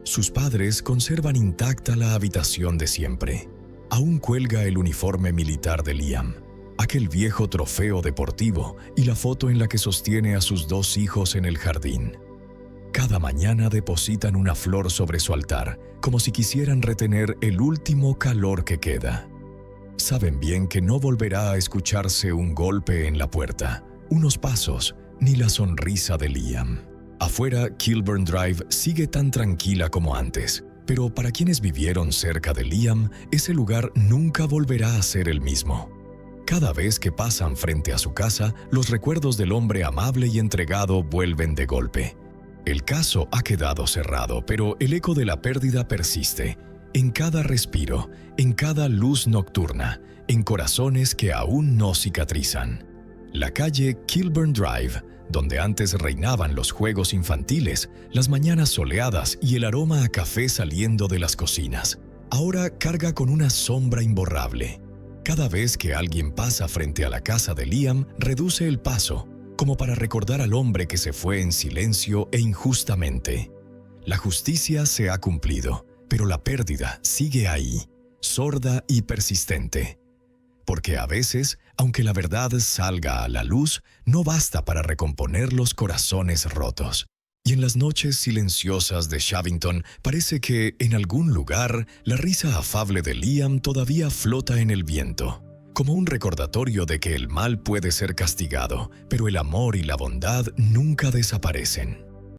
Sus padres conservan intacta la habitación de siempre. Aún cuelga el uniforme militar de Liam, aquel viejo trofeo deportivo y la foto en la que sostiene a sus dos hijos en el jardín. Cada mañana depositan una flor sobre su altar, como si quisieran retener el último calor que queda. Saben bien que no volverá a escucharse un golpe en la puerta, unos pasos, ni la sonrisa de Liam. Afuera, Kilburn Drive sigue tan tranquila como antes, pero para quienes vivieron cerca de Liam, ese lugar nunca volverá a ser el mismo. Cada vez que pasan frente a su casa, los recuerdos del hombre amable y entregado vuelven de golpe. El caso ha quedado cerrado, pero el eco de la pérdida persiste, en cada respiro, en cada luz nocturna, en corazones que aún no cicatrizan. La calle Kilburn Drive, donde antes reinaban los juegos infantiles, las mañanas soleadas y el aroma a café saliendo de las cocinas, ahora carga con una sombra imborrable. Cada vez que alguien pasa frente a la casa de Liam, reduce el paso, como para recordar al hombre que se fue en silencio e injustamente. La justicia se ha cumplido, pero la pérdida sigue ahí, sorda y persistente. Porque a veces, aunque la verdad salga a la luz, no basta para recomponer los corazones rotos. Y en las noches silenciosas de Shavington parece que, en algún lugar, la risa afable de Liam todavía flota en el viento, como un recordatorio de que el mal puede ser castigado, pero el amor y la bondad nunca desaparecen.